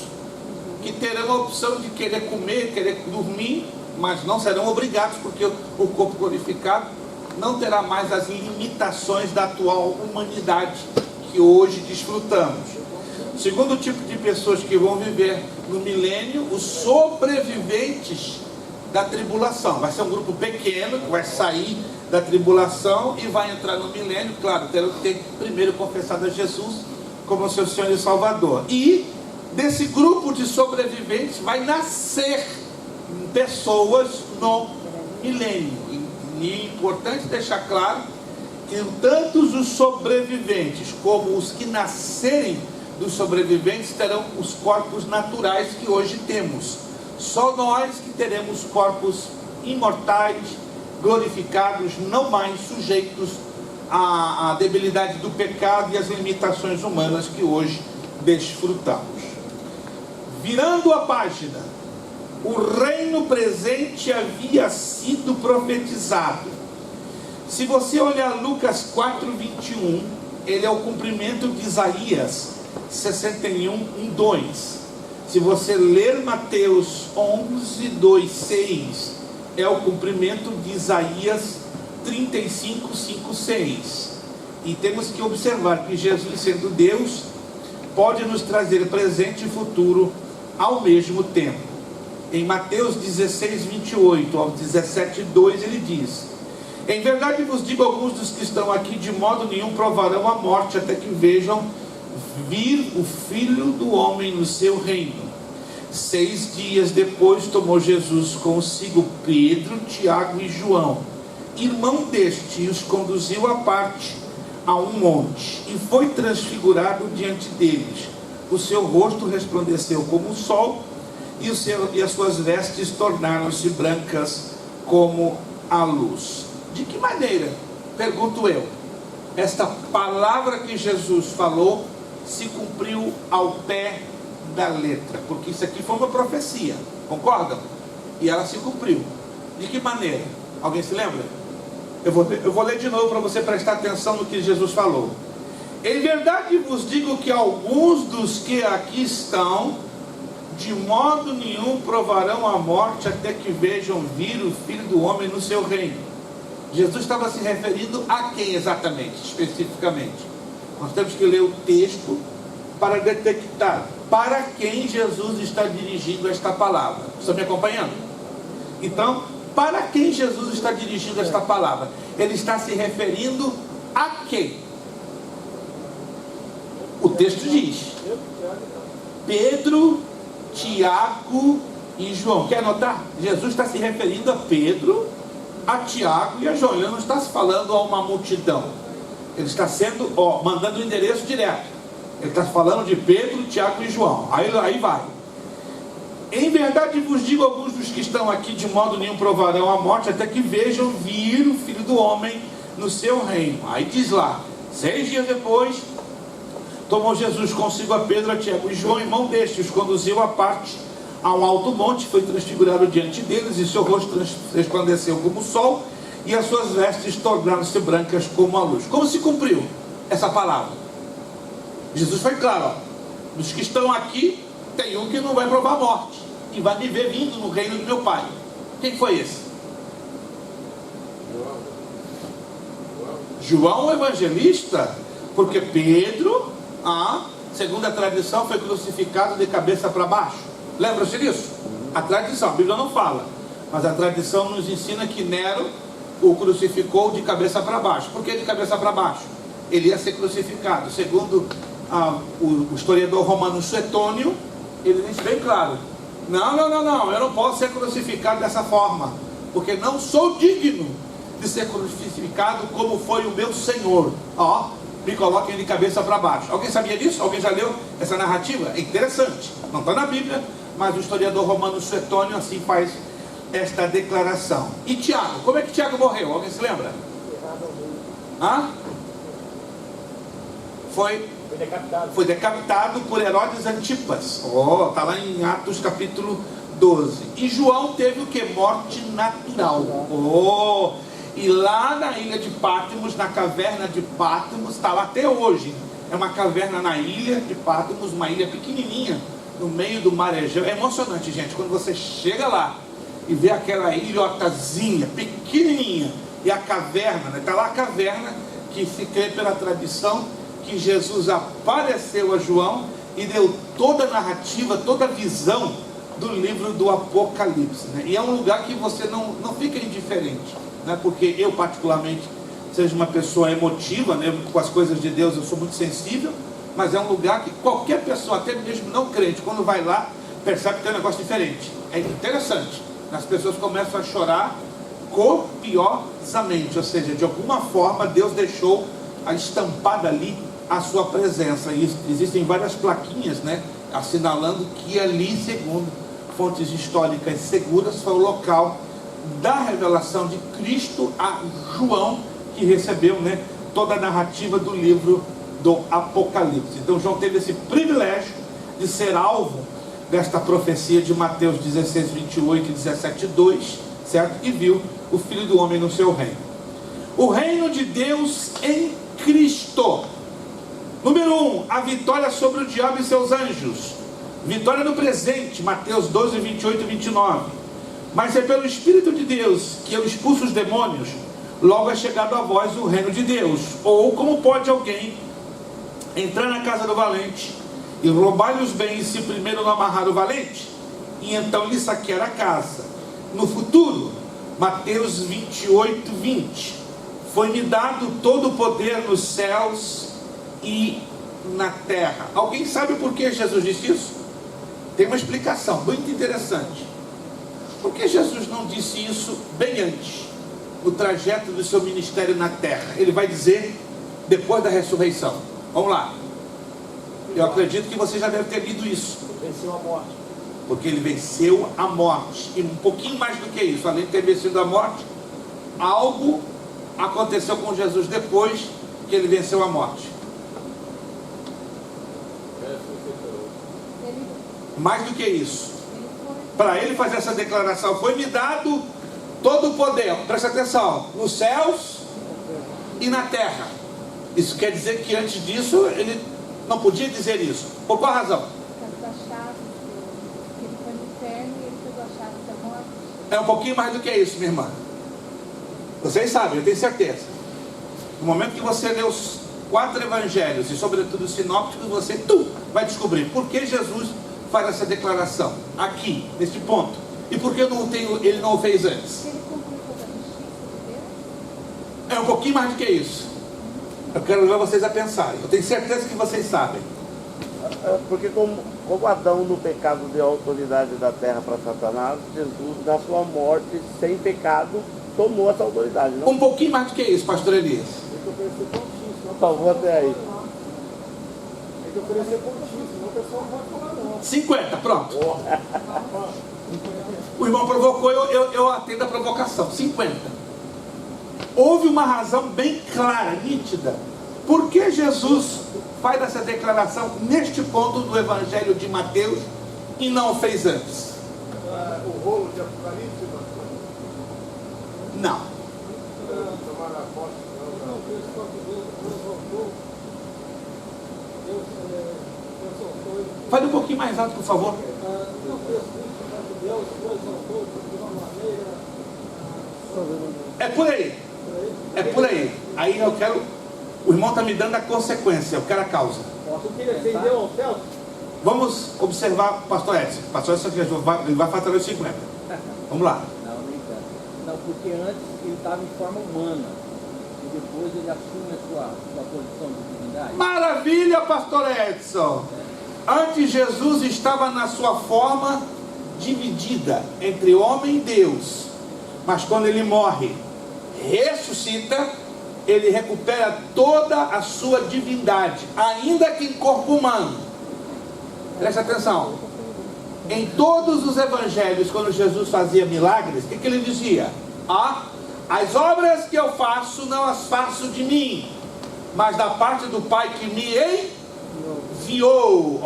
A: que terão a opção de querer comer, querer dormir, mas não serão obrigados, porque o corpo glorificado não terá mais as limitações da atual humanidade que hoje desfrutamos. O segundo tipo de pessoas que vão viver no milênio, os sobreviventes da tribulação. Vai ser um grupo pequeno que vai sair da tribulação e vai entrar no milênio. Claro, terão que ter primeiro confessado a Jesus como seu Senhor e Salvador. E desse grupo de sobreviventes vai nascer pessoas no milênio. E é importante deixar claro que tanto os sobreviventes como os que nascerem dos sobreviventes terão os corpos naturais que hoje temos. Só nós que teremos corpos imortais, glorificados, não mais sujeitos à debilidade do pecado e às limitações humanas que hoje desfrutamos. Virando a página, o reino presente havia sido profetizado. Se você olhar Lucas 4:21, ele é o cumprimento de Isaías 61:2. Se você ler Mateus 11:2-6, é o cumprimento de Isaías 35:5-6. E temos que observar que Jesus, sendo Deus, pode nos trazer presente e futuro ao mesmo tempo. Em Mateus 16:28 ao 17:2, ele diz: em verdade vos digo, alguns dos que estão aqui de modo nenhum provarão a morte, até que vejam vir o Filho do Homem no seu reino. 6 dias depois tomou Jesus consigo Pedro, Tiago e João, irmão deste, e os conduziu à parte, a um monte, e foi transfigurado diante deles. O seu rosto resplandeceu como o sol, e as suas vestes tornaram-se brancas como a luz. De que maneira, pergunto eu, esta palavra que Jesus falou se cumpriu ao pé da letra? Porque isso aqui foi uma profecia, concordam? E ela se cumpriu. De que maneira? Alguém se lembra? Eu vou ler de novo para você prestar atenção no que Jesus falou. Em verdade vos digo que alguns dos que aqui estão, de modo nenhum provarão a morte, até que vejam vir o Filho do Homem no seu reino. Jesus estava se referindo a quem exatamente, especificamente? Nós temos que ler o texto para detectar para quem Jesus está dirigindo esta palavra. Estão me acompanhando? Então, para quem Jesus está dirigindo esta palavra? Ele está se referindo a quem? O texto diz: Pedro, Tiago e João. Quer anotar? Jesus está se referindo a Pedro, a Tiago e a João. Ele não está se falando a uma multidão. Ele está sendo, mandando o endereço direto. Ele está falando de Pedro, Tiago e João. Aí vai. Em verdade vos digo, alguns dos que estão aqui de modo nenhum provarão a morte, até que vejam vir o Filho do Homem no seu reino. Aí diz lá: 6 dias depois, tomou Jesus consigo a Pedro, a Tiago e João, irmão deste, os conduziu à parte, a um alto monte, foi transfigurado diante deles, e seu rosto resplandeceu como o sol, e as suas vestes tornaram-se brancas como a luz. Como se cumpriu essa palavra? Jesus foi claro: dos que estão aqui, tem um que não vai provar a morte, e vai me ver vindo no reino do meu Pai. Quem foi esse? João o evangelista, porque Pedro, segundo a tradição, foi crucificado de cabeça para baixo. Lembra-se disso? A tradição, a Bíblia não fala, mas a tradição nos ensina que Nero o crucificou de cabeça para baixo. Por que de cabeça para baixo? Ele ia ser crucificado. Segundo o historiador romano Suetônio, ele diz bem claro: não, eu não posso ser crucificado dessa forma, porque não sou digno de ser crucificado como foi o meu Senhor. Me coloquem de cabeça para baixo. Alguém sabia disso? Alguém já leu essa narrativa? É interessante. Não está na Bíblia, mas o historiador romano Suetônio assim faz esta declaração. E Tiago? Como é que Tiago morreu? Alguém se lembra? Foi decapitado por Herodes Antipas. Está lá em Atos capítulo 12. E João teve o que? Morte natural. E lá na ilha de Patmos, na caverna de Patmos, está lá até hoje. É uma caverna na ilha de Patmos, uma ilha pequenininha, no meio do mar Egeu. É emocionante, gente, quando você chega lá e vê aquela ilhotazinha, pequenininha, e a caverna, está lá a caverna, que se crê pela tradição que Jesus apareceu a João e deu toda a narrativa, toda a visão do livro do Apocalipse, né? E é um lugar que você não fica indiferente, né? Porque eu particularmente seja uma pessoa emotiva, né? Com as coisas de Deus eu sou muito sensível, mas é um lugar que qualquer pessoa, até mesmo não crente, quando vai lá, percebe que tem um negócio diferente. É interessante. As pessoas começam a chorar copiosamente, ou seja, de alguma forma Deus deixou estampada ali a sua presença. E existem várias plaquinhas, né, assinalando que ali, segundo fontes históricas seguras, foi o local da revelação de Cristo a João, que recebeu, né, toda a narrativa do livro do Apocalipse. Então João teve esse privilégio de ser alvo desta profecia de Mateus 16, 28 e 17, 2, certo? E viu o Filho do Homem no seu reino. O reino de Deus em Cristo. Número 1, a vitória sobre o diabo e seus anjos. Vitória no presente, Mateus 12, 28 e 29. Mas é pelo Espírito de Deus que eu expulso os demônios, logo é chegado a vós o reino de Deus. Ou como pode alguém entrar na casa do valente e roubar-lhe os bens se primeiro não amarrar o valente, e então lhe saquear a casa? No futuro, Mateus 28, 20. Foi-me dado todo o poder nos céus e na terra. Alguém sabe por que Jesus disse isso? Tem uma explicação muito interessante. Por que Jesus não disse isso bem antes, no trajeto do seu ministério na terra? Ele vai dizer depois da ressurreição. Vamos lá. Eu acredito que você já deve ter lido isso.
B: Venceu a morte.
A: Porque ele venceu a morte. E um pouquinho mais do que isso, além de ter vencido a morte, algo aconteceu com Jesus depois que ele venceu a morte. Mais do que isso, para ele fazer essa declaração, foi-me dado todo o poder, presta atenção, nos céus e na terra. Isso quer dizer que antes disso ele não podia dizer isso. Por qual razão?
C: Ele foi no inferno e ele pegou a chave da morte.
A: É um pouquinho mais do que isso, minha irmã. Vocês sabem, eu tenho certeza. No momento que você lê os 4 evangelhos e sobretudo os sinópticos, você vai descobrir por que Jesus faz essa declaração aqui, neste ponto, e por que ele não o fez antes.
C: Ele cumpriu toda a justiça de Deus?
A: É um pouquinho mais do que isso. Eu quero levar vocês a pensarem. Eu tenho certeza que vocês sabem.
D: Porque como Adão no pecado deu autoridade da terra para Satanás, Jesus na sua morte sem pecado tomou essa autoridade, não?
A: Um pouquinho mais do que isso, pastor Elias.
B: Tem que oferecer pontinho,
D: Então, vou até aí.
B: tem que oferecer pontinho, senão o pessoal não vai falar não.
A: 50, pronto. O irmão provocou, eu atendo a provocação. 50. Houve uma razão bem clara, nítida. Por que Jesus faz essa declaração neste ponto do Evangelho de Mateus e não o fez antes?
B: O rolo de Apocalipse,
A: Não.
B: tomar a posse, não. Deus voltou. Deus soltou ele.
A: Fale um pouquinho mais alto, por favor.
B: Não foi assim, Deus voltou de uma maneira.
A: É por aí. É por aí. Aí eu quero... O irmão está me dando a consequência, eu quero a causa.
B: Posso que ele acendeu ao céu?
A: Vamos observar o pastor Edson. O pastor Edson ele vai faturar os 50. Vamos lá.
E: Não, nem tanto. Não, porque antes ele estava em forma humana. E depois ele assume a sua posição de divindade.
A: Maravilha, pastor Edson. Antes Jesus estava na sua forma dividida entre homem e Deus. Mas quando ele morre, ressuscita, ele recupera toda a sua divindade, ainda que em corpo humano. Preste atenção. Em todos os evangelhos, quando Jesus fazia milagres, o que ele dizia? As obras que eu faço, não as faço de mim, mas da parte do Pai que me enviou.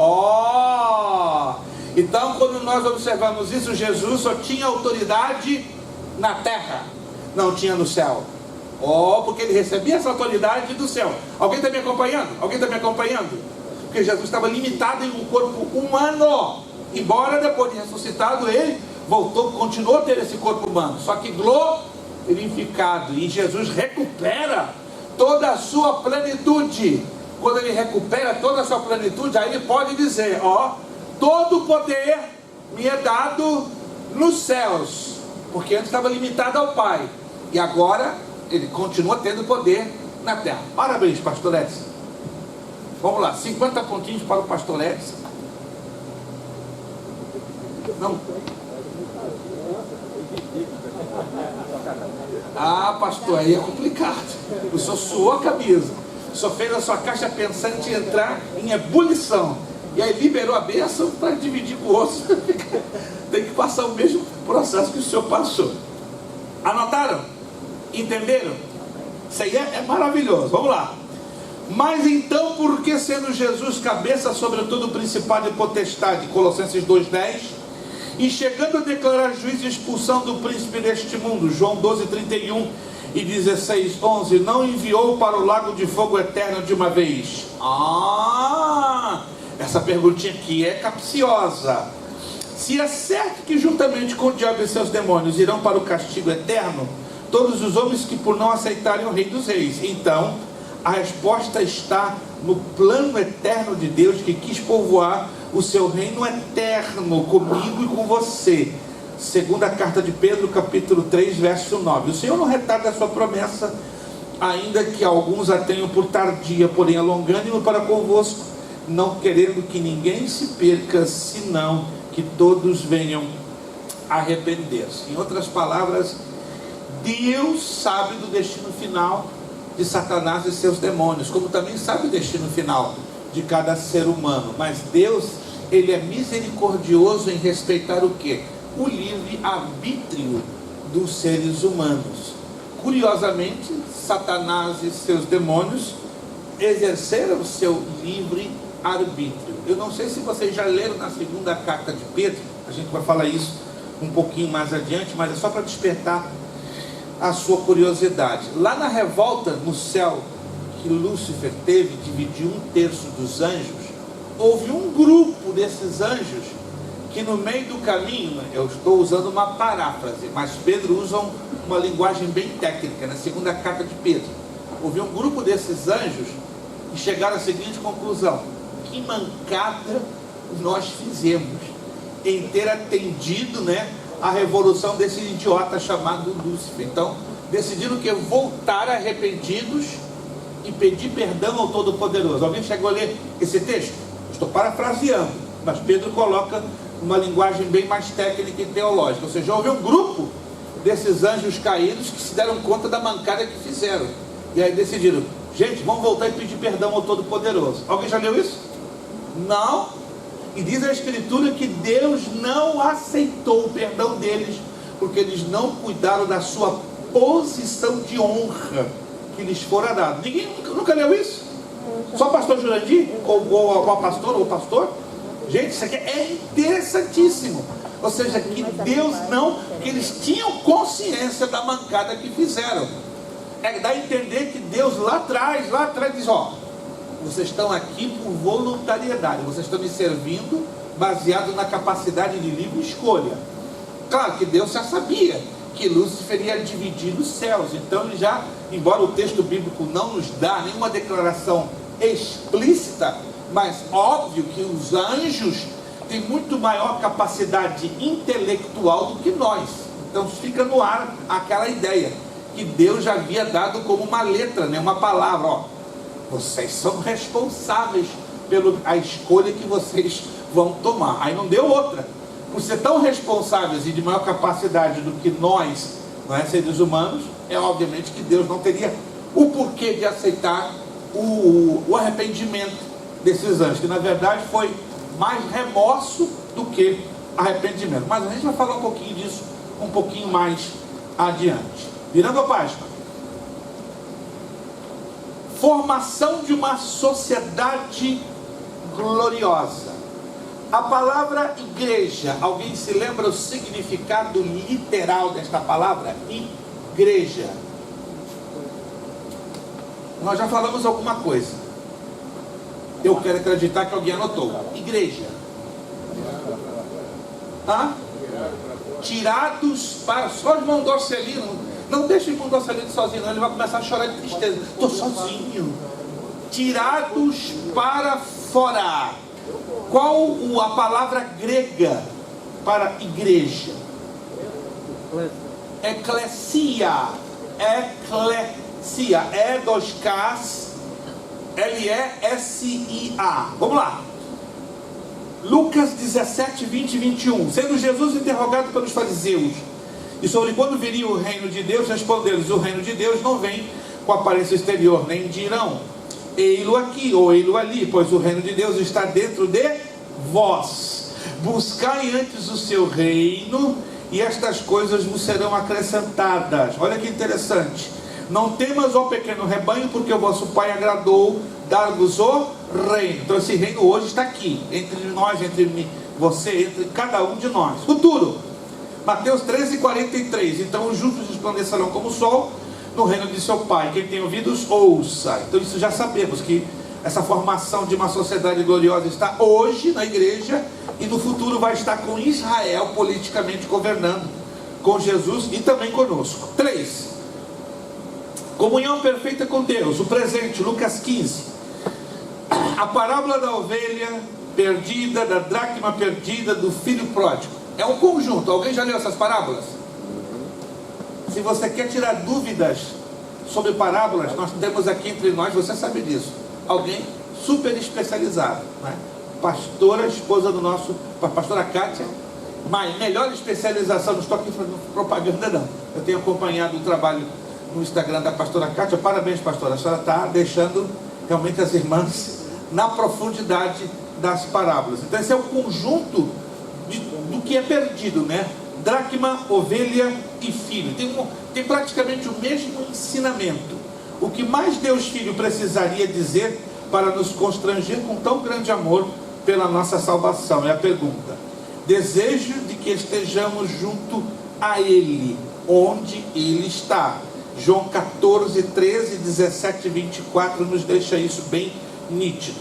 A: Então, quando nós observamos isso, Jesus só tinha autoridade na terra, não tinha no céu. Porque ele recebia essa autoridade do céu. Alguém está me acompanhando? Alguém está me acompanhando? Porque Jesus estava limitado em um corpo humano. Embora depois de ressuscitado ele continuou a ter esse corpo humano, só que glorificado. E Jesus recupera toda a sua plenitude. Quando ele recupera toda a sua plenitude, aí ele pode dizer: todo o poder me é dado nos céus, porque antes estava limitado ao Pai, e agora ele continua tendo poder na terra. Parabéns, pastor Edson. Vamos lá, 50 pontinhos para o pastor Edson. Não. Pastor, aí é complicado. O senhor suou a camisa. O senhor fez a sua caixa pensante entrar em ebulição. E aí liberou a bênção para dividir com o outro. Tem que passar o mesmo processo que o senhor passou. Anotaram? Entenderam? Isso aí é maravilhoso. Vamos lá. Mas então, por que sendo Jesus cabeça sobre todo o principado e potestade, Colossenses 2:10, e chegando a declarar juízo e expulsão do príncipe deste mundo, João 12:31 e 16:11, não enviou para o lago de fogo eterno de uma vez? Essa perguntinha aqui é capciosa. Se é certo que juntamente com o diabo e seus demônios irão para o castigo eterno todos os homens que por não aceitarem o Rei dos Reis, então a resposta está no plano eterno de Deus, que quis povoar o seu reino eterno comigo e com você. Segunda carta de Pedro, capítulo 3, verso 9. O Senhor não retarda a sua promessa, ainda que alguns a tenham por tardia, porém alongando-o para convosco, não querendo que ninguém se perca, senão que todos venham arrepender-se. Em outras palavras, Deus sabe do destino final de Satanás e seus demônios, como também sabe o destino final de cada ser humano. Mas Deus, ele é misericordioso em respeitar o quê? O livre arbítrio dos seres humanos. Curiosamente, Satanás e seus demônios exerceram o seu livre arbítrio. Eu não sei se vocês já leram na segunda carta de Pedro, a gente vai falar isso um pouquinho mais adiante, mas é só para despertar a sua curiosidade. Lá na revolta no céu que Lúcifer teve, dividiu 1/3 dos anjos, houve um grupo desses anjos que no meio do caminho, eu estou usando uma paráfrase, mas Pedro usa uma linguagem bem técnica, na segunda carta de Pedro, houve um grupo desses anjos que chegaram à seguinte conclusão: que mancada nós fizemos em ter atendido, a revolução desse idiota chamado Lúcifer. Então decidiram que voltar arrependidos e pedir perdão ao Todo-Poderoso. Alguém chegou a ler esse texto? Estou parafraseando, mas Pedro coloca uma linguagem bem mais técnica e teológica. Ou seja, houve um grupo desses anjos caídos que se deram conta da mancada que fizeram, e aí decidiram: gente, vamos voltar e pedir perdão ao Todo-Poderoso. Alguém já leu isso? Não. E diz a Escritura que Deus não aceitou o perdão deles, porque eles não cuidaram da sua posição de honra que lhes fora dada. Ninguém nunca leu isso? Só o pastor Jurandir? Ou a pastora ou o pastor? Gente, isso aqui é interessantíssimo. Ou seja, que Deus não, que eles tinham consciência da mancada que fizeram. Dá a entender que Deus lá atrás diz: vocês estão aqui por voluntariedade, vocês estão me servindo baseado na capacidade de livre escolha. Claro que Deus já sabia que Lúcifer ia dividir os céus, então ele já, embora o texto bíblico não nos dá nenhuma declaração explícita, mas óbvio que os anjos têm muito maior capacidade intelectual do que nós. Então fica no ar aquela ideia que Deus já havia dado como uma letra, uma palavra: vocês são responsáveis pela escolha que vocês vão tomar. Aí não deu outra. Por ser tão responsáveis e de maior capacidade do que nós, seres humanos, é obviamente que Deus não teria o porquê de aceitar o arrependimento desses anjos, que na verdade foi mais remorso do que arrependimento. Mas a gente vai falar um pouquinho disso um pouquinho mais adiante. Virando a página. Formação de uma sociedade gloriosa. A palavra igreja, alguém se lembra o significado literal desta palavra? Igreja. Nós já falamos alguma coisa. Eu quero acreditar que alguém anotou. Igreja. Tirados para... Só o irmão Dorcelino. Não deixa o irmão Dorcelino sozinho, não. Ele vai começar a chorar de tristeza. Estou sozinho. Tirados para fora. Qual a palavra grega para igreja? Eclesia. Eclesia. E2Ks L-E-S-I-A. Vamos lá. Lucas 17, 20 e 21. Sendo Jesus interrogado pelos fariseus e sobre quando viria o reino de Deus, respondeu-lhes: o reino de Deus não vem com aparência exterior, nem dirão ei-lo aqui ou ei-lo ali, pois o reino de Deus está dentro de vós. Buscai antes o seu reino e estas coisas vos serão acrescentadas. Olha que interessante. Não temas, ó pequeno rebanho, porque o vosso Pai agradou dar-vos o reino. Então esse reino hoje está aqui, entre nós, entre mim, você, entre cada um de nós. Futuro, Mateus 13:43. Então os justos resplandecerão como o sol no reino de seu Pai. Quem tem ouvidos, ouça. Então isso já sabemos, que essa formação de uma sociedade gloriosa está hoje na igreja, e no futuro vai estar com Israel politicamente governando, com Jesus e também conosco. 3. Comunhão perfeita com Deus. O presente, Lucas 15. A parábola da ovelha perdida, da dracma perdida, do filho pródigo. É um conjunto. Alguém já leu essas parábolas? Se você quer tirar dúvidas sobre parábolas, nós temos aqui entre nós, você sabe disso, alguém super especializado, né? Pastora, esposa do nosso, pastora Kátia, mas melhor especialização, não estou aqui fazendo propaganda não, eu tenho acompanhado o trabalho no Instagram da pastora Kátia. Parabéns, pastora, a senhora está deixando realmente as irmãs na profundidade das parábolas. Então esse é o conjunto do que é perdido, né? Dracma, ovelha e filho. Tem praticamente o mesmo ensinamento. O que mais Deus Filho precisaria dizer para nos constranger com tão grande amor pela nossa salvação? É a pergunta. Desejo de que estejamos junto a Ele, onde Ele está. João 14, 13, 17 e 24 nos deixa isso bem nítido.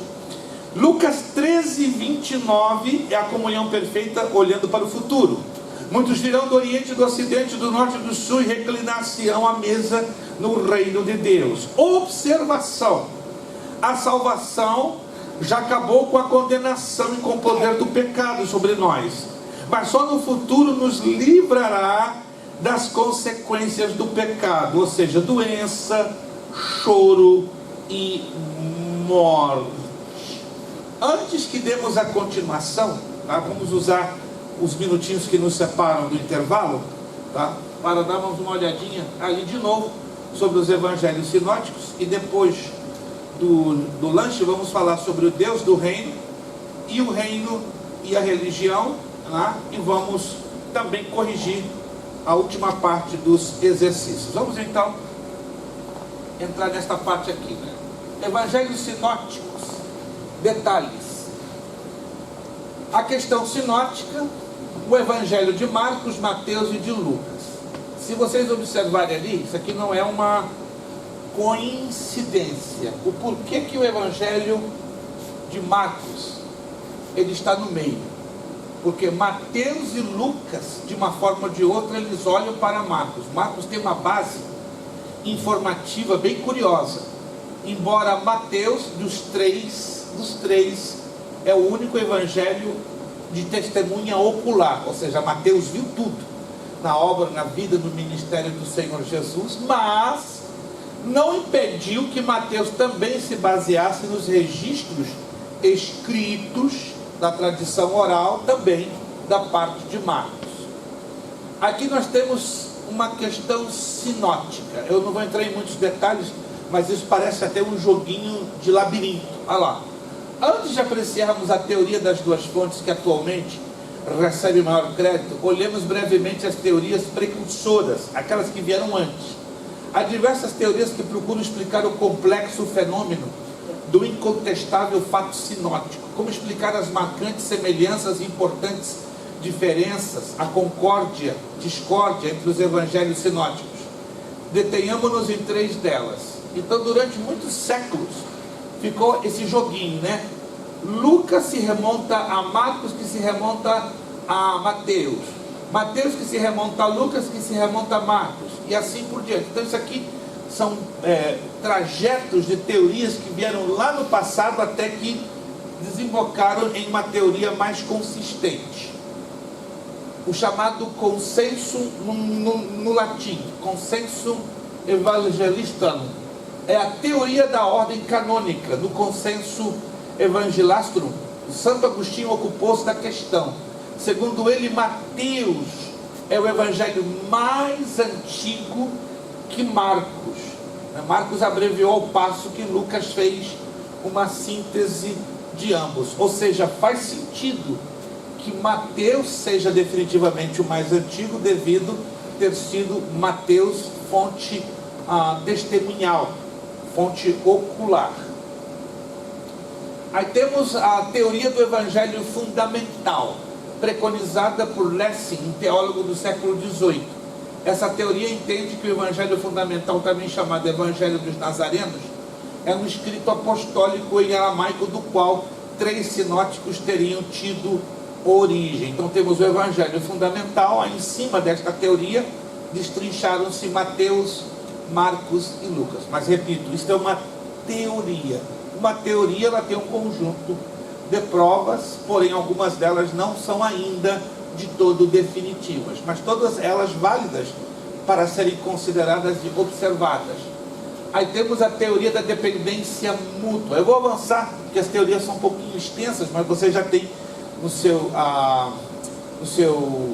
A: Lucas 13, 29 é a comunhão perfeita olhando para o futuro. Muitos virão do Oriente, do Ocidente, do Norte e do Sul e reclinar-se-ão à mesa no reino de Deus. Observação: a salvação já acabou com a condenação e com o poder do pecado sobre nós, mas só no futuro nos livrará das consequências do pecado, ou seja, doença, choro e morte. Antes que demos a continuação, tá? Vamos usar os minutinhos que nos separam do intervalo, tá? Para darmos uma olhadinha ali de novo sobre os evangelhos sinóticos, e depois do lanche vamos falar sobre o Deus do reino, e o reino e a religião, tá? E vamos também corrigir a última parte dos exercícios. Vamos então entrar nesta parte aqui, né? Evangelhos sinóticos. Detalhes. A questão sinótica, o evangelho de Marcos, Mateus e de Lucas. Se vocês observarem ali, isso aqui não é uma coincidência. O porquê que o evangelho de Marcos ele está no meio? Porque Mateus e Lucas, de uma forma ou de outra, eles olham para Marcos. Marcos tem uma base informativa bem curiosa. Embora Mateus, dos três, é o único evangelho de testemunha ocular. Ou seja, Mateus viu tudo na obra, na vida, no ministério do Senhor Jesus, mas não impediu que Mateus também se baseasse nos registros escritos da tradição oral, também da parte de Marcos. Aqui nós temos uma questão sinótica. Eu não vou entrar em muitos detalhes, mas isso parece até um joguinho de labirinto. Olha lá. Antes de apreciarmos a teoria das duas fontes, que atualmente recebe maior crédito, olhemos brevemente as teorias precursoras, aquelas que vieram antes. Há diversas teorias que procuram explicar o complexo fenômeno do incontestável fato sinótico. Como explicar as marcantes semelhanças e importantes diferenças, a concórdia, discórdia entre os evangelhos sinóticos. Detenhamos-nos em 3 delas. Então, durante muitos séculos, ficou esse joguinho, né? Lucas se remonta a Marcos, que se remonta a Mateus. Mateus que se remonta a Lucas, que se remonta a Marcos. E assim por diante. Então, isso aqui são trajetos de teorias que vieram lá no passado até que desembocaram em uma teoria mais consistente. O chamado consenso no latim, consenso evangelistanum, é a teoria da ordem canônica. No consenso evangelastrum, Santo Agostinho ocupou-se da questão. Segundo ele, Mateus é o evangelho mais antigo que Marcos. Marcos abreviou ao passo que Lucas fez uma síntese de ambos. Ou seja, faz sentido que Mateus seja definitivamente o mais antigo, devido ter sido Mateus fonte testemunhal, fonte ocular. Aí temos a teoria do evangelho fundamental, preconizada por Lessing, um teólogo do século XVIII. Essa teoria entende que o evangelho fundamental, também chamado Evangelho dos Nazarenos, é um escrito apostólico em aramaico do qual 3 sinóticos teriam tido origem. Então temos o evangelho fundamental, aí em cima desta teoria destrincharam-se Mateus, Marcos e Lucas. Mas repito, isso é uma teoria. Uma teoria, ela tem um conjunto de provas, porém algumas delas não são ainda de todo definitivas, mas todas elas válidas para serem consideradas e observadas. Aí temos a teoria da dependência mútua. Eu vou avançar, porque as teorias são um pouquinho extensas, mas você já tem no seu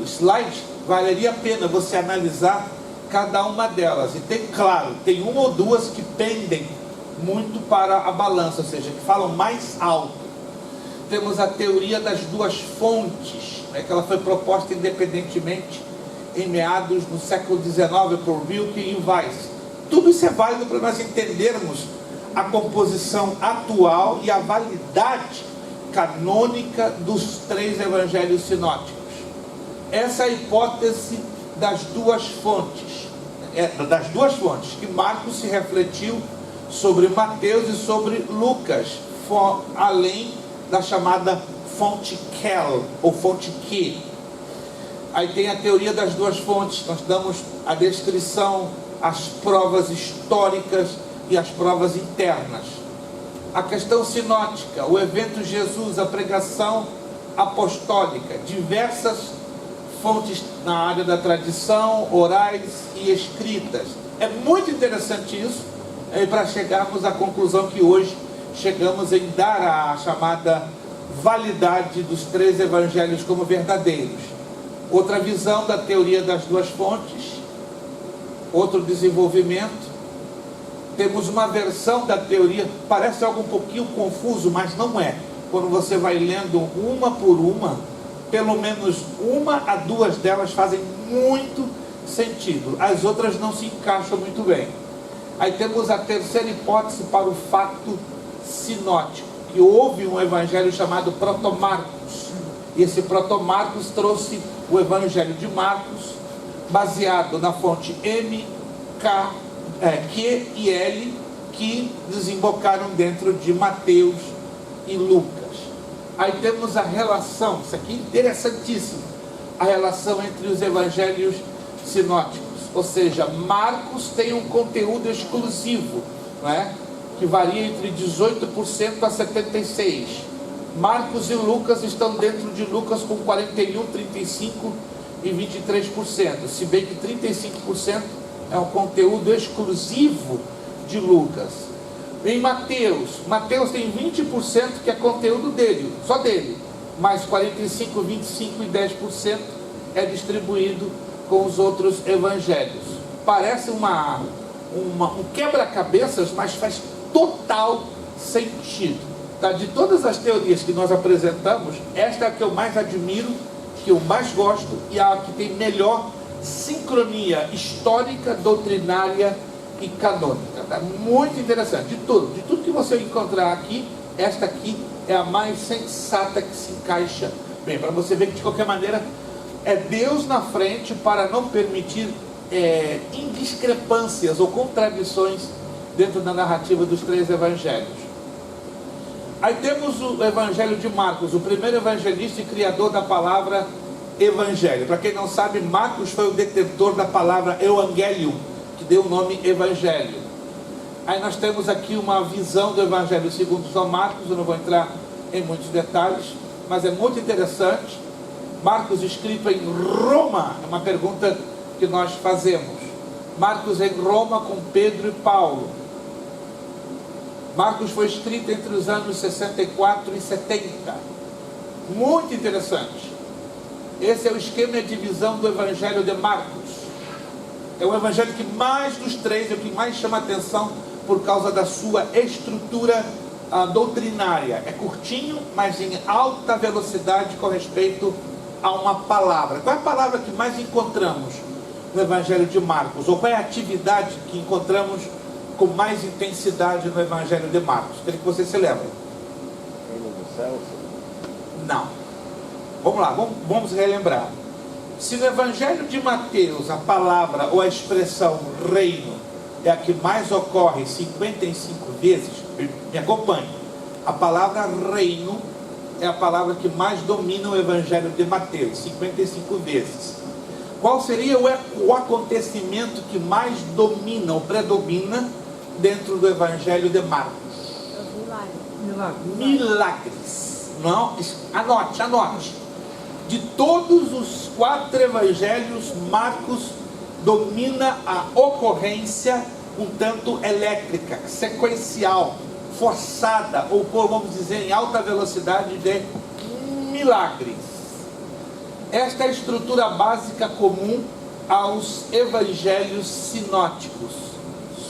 A: slide. Valeria a pena você analisar cada uma delas. E tem, claro, tem uma ou duas que pendem muito para a balança, ou seja, que falam mais alto. Temos a teoria das 2 fontes, né, que ela foi proposta independentemente em meados do século XIX por Rilke e Weiss. Tudo isso é válido para nós entendermos a composição atual e a validade canônica dos 3 evangelhos sinóticos. Essa é a hipótese das 2 fontes, que Marcos se refletiu sobre Mateus e sobre Lucas, além da chamada fonte Kell, ou fonte que. Aí tem a teoria das 2 fontes, nós damos a descrição, as provas históricas e as provas internas. A questão sinótica, o evento Jesus, a pregação apostólica, diversas fontes na área da tradição, orais e escritas. É muito interessante isso, para chegarmos à conclusão que hoje chegamos em dar a chamada validade dos 3 evangelhos como verdadeiros. Outra visão da teoria das 2 fontes, outro desenvolvimento. Temos uma versão da teoria, parece algo um pouquinho confuso, mas não é. Quando você vai lendo uma por uma, pelo menos 1 a 2 delas fazem muito sentido. As outras não se encaixam muito bem. Aí temos a terceira hipótese para o fato sinótico, que houve um evangelho chamado Protomarcos. E esse Protomarcos trouxe o evangelho de Marcos, baseado na fonte M, K, Q e L, que desembocaram dentro de Mateus e Lucas. Aí temos a relação, isso aqui é interessantíssimo, a relação entre os evangelhos sinóticos. Ou seja, Marcos tem um conteúdo exclusivo, não é? Que varia entre 18% a 76%. Marcos e Lucas estão dentro de Lucas com 41%, 35% e 23%. Se bem que 35% é um conteúdo exclusivo de Lucas. Em Mateus tem 20% que é conteúdo dele, só dele. Mas 45%, 25% e 10% é distribuído com os outros evangelhos. Parece um quebra-cabeças, mas faz total sentido. Tá? De todas as teorias que nós apresentamos, esta é a que eu mais admiro, que eu mais gosto e a que tem melhor sincronia histórica, doutrinária e canônica. Tá? Muito interessante. De tudo que você encontrar aqui, esta aqui é a mais sensata que se encaixa bem. Para você ver que de qualquer maneira é Deus na frente para não permitir indiscrepâncias ou contradições dentro da narrativa dos 3 evangelhos. Aí temos o evangelho de Marcos, o primeiro evangelista e criador da palavra evangelho. Para quem não sabe, Marcos foi o detentor da palavra evangelium, que deu o nome evangelho. Aí nós temos aqui uma visão do evangelho segundo São Marcos. Eu não vou entrar em muitos detalhes, mas é muito interessante. Marcos escrito em Roma, é uma pergunta que nós fazemos. Marcos em Roma com Pedro e Paulo. Marcos foi escrito entre os anos 64 e 70. Muito interessante. Esse é o esquema de divisão do evangelho de Marcos. É o evangelho que mais dos 3, é o que mais chama atenção por causa da sua estrutura doutrinária. É curtinho, mas em alta velocidade com respeito a uma palavra. Qual é a palavra que mais encontramos no Evangelho de Marcos? Ou qual é a atividade que encontramos com mais intensidade no Evangelho de Marcos? Queria que você se lembre.
D: Reino dos céus.
A: Não. Vamos lá, vamos relembrar. Se no Evangelho de Mateus a palavra ou a expressão reino é a que mais ocorre 55 vezes, me acompanhe. A palavra reino é a palavra que mais domina o Evangelho de Mateus, 55 vezes. Qual seria o acontecimento que mais domina ou predomina dentro do Evangelho de Marcos? Milagres. Não, anote. De todos os 4 evangelhos, Marcos domina a ocorrência um tanto elétrica, sequencial, forçada, ou vamos dizer em alta velocidade, de milagres. Esta é a estrutura básica comum aos evangelhos sinóticos.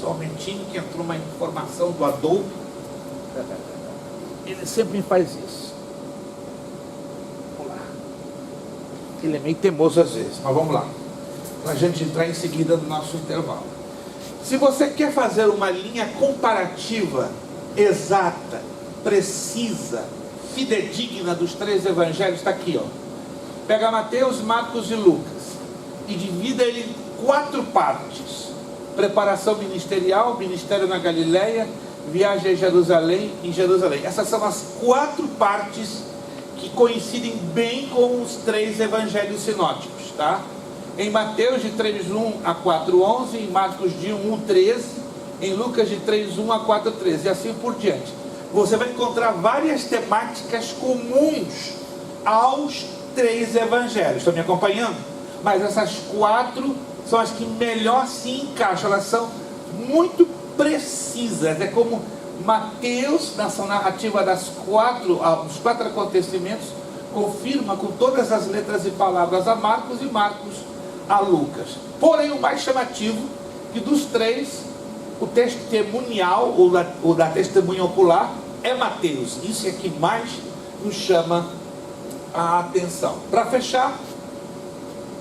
A: Só um momentinho que entrou uma informação do Adobe. Ele sempre faz isso. Vamos lá. Ele é meio teimoso às vezes, mas vamos lá. Para a gente entrar em seguida no nosso intervalo. Se você quer fazer uma linha comparativa exata, precisa, fidedigna dos 3 evangelhos, está aqui, ó. Pega Mateus, Marcos e Lucas e divida ele em 4 partes: preparação ministerial, ministério na Galileia, viagem a Jerusalém e Jerusalém. Essas são as 4 partes que coincidem bem com os 3 evangelhos sinóticos, tá? Em Mateus de 3:1 a 4:11, em Marcos de 1:13, em Lucas de 3:1 a 4:13 e assim por diante. Você vai encontrar várias temáticas comuns aos 3 evangelhos. Estão me acompanhando? Mas essas 4 são as que melhor se encaixam. Elas são muito precisas. É como Mateus, nessa narrativa dos 4 acontecimentos, confirma com todas as letras e palavras a Marcos e Marcos a Lucas. Porém, o mais chamativo, que dos 3, o testemunial ou da testemunha ocular é Mateus. Isso é que mais nos chama a atenção. Para fechar,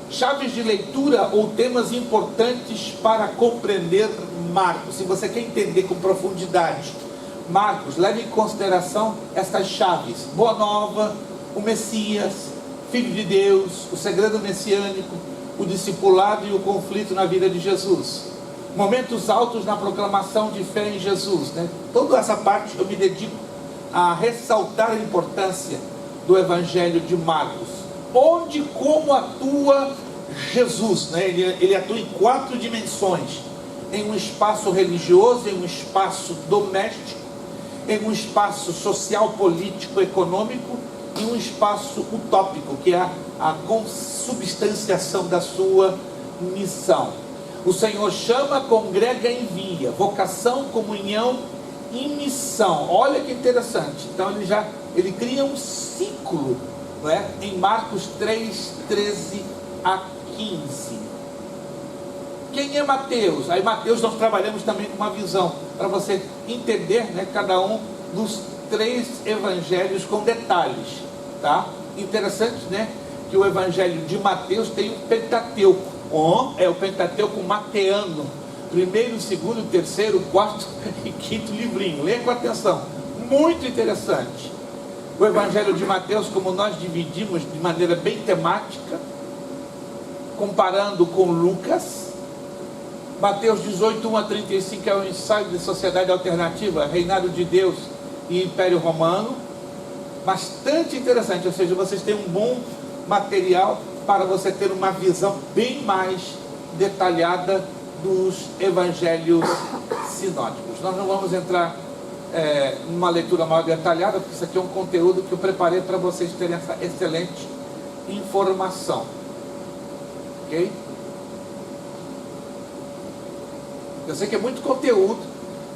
A: chaves de leitura ou temas importantes para compreender Marcos. Se você quer entender com profundidade Marcos, leve em consideração estas chaves: Boa Nova, o Messias, Filho de Deus, o segredo messiânico, o discipulado e o conflito na vida de Jesus. Momentos altos na proclamação de fé em Jesus, né? Toda essa parte eu me dedico a ressaltar a importância do Evangelho de Marcos. Onde e como atua Jesus, né? Ele atua em 4 dimensões: em um espaço religioso, em um espaço doméstico, em um espaço social, político, econômico, e um espaço utópico, que é a consubstanciação da sua missão. O Senhor chama, congrega e envia. Vocação, comunhão e missão. Olha que interessante. Então ele cria um ciclo, não é? Em Marcos 3, 13 a 15. Quem é Mateus? Aí Mateus nós trabalhamos também com uma visão, para você entender, né, cada um dos 3 evangelhos com detalhes, tá? Interessante, né, que o Evangelho de Mateus tem um Pentateuco. É o Pentateuco mateano, 1º, 2º, 3º, 4º e 5º livrinho. Leia com atenção, muito interessante. O Evangelho de Mateus, como nós dividimos de maneira bem temática, comparando com Lucas. Mateus 18, 1 a 35 é o ensaio de sociedade alternativa, reinado de Deus e Império Romano. Bastante interessante, ou seja, vocês têm um bom material para você ter uma visão bem mais detalhada dos evangelhos sinóticos. Nós não vamos entrar numa leitura mais detalhada, porque isso aqui é um conteúdo que eu preparei para vocês terem essa excelente informação. Ok? Eu sei que é muito conteúdo,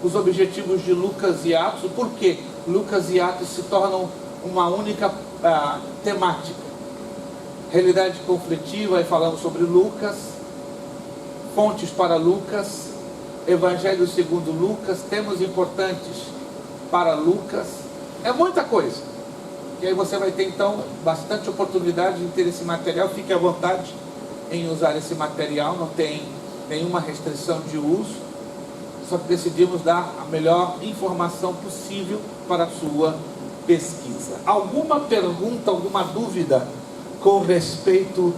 A: os objetivos de Lucas e Atos. Por que Lucas e Atos se tornam uma única temática? Realidade conflitiva, aí falamos sobre Lucas, fontes para Lucas, Evangelho segundo Lucas, temas importantes para Lucas. É muita coisa. E aí você vai ter então bastante oportunidade de ter esse material. Fique à vontade em usar esse material, não tem nenhuma restrição de uso. Só que decidimos dar a melhor informação possível para a sua pesquisa. Alguma pergunta, alguma dúvida com respeito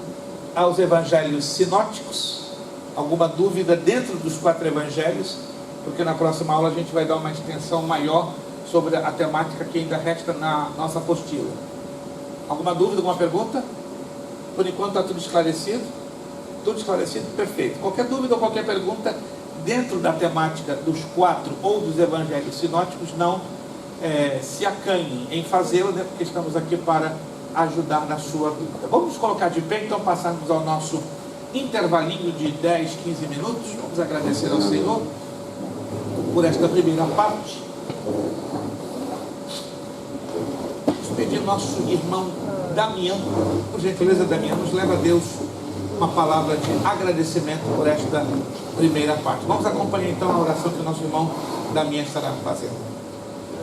A: aos evangelhos sinóticos? Alguma dúvida dentro dos 4 evangelhos? Porque na próxima aula a gente vai dar uma extensão maior sobre a temática que ainda resta na nossa apostila. Alguma dúvida, alguma pergunta? Por enquanto está tudo esclarecido? Tudo esclarecido? Perfeito. Qualquer dúvida ou qualquer pergunta dentro da temática dos 4 ou dos evangelhos sinóticos, não se acanhem em fazê-lo, né? Porque estamos aqui para ajudar na sua dúvida. Vamos nos colocar de pé, então passarmos ao nosso intervalinho de 10, 15 minutos. Vamos agradecer ao Senhor por esta primeira parte. Vamos pedir ao nosso irmão Damião, por gentileza, Damião, nos leva a Deus uma palavra de agradecimento por esta primeira parte. Vamos acompanhar então a oração que o nosso irmão Damião estará fazendo.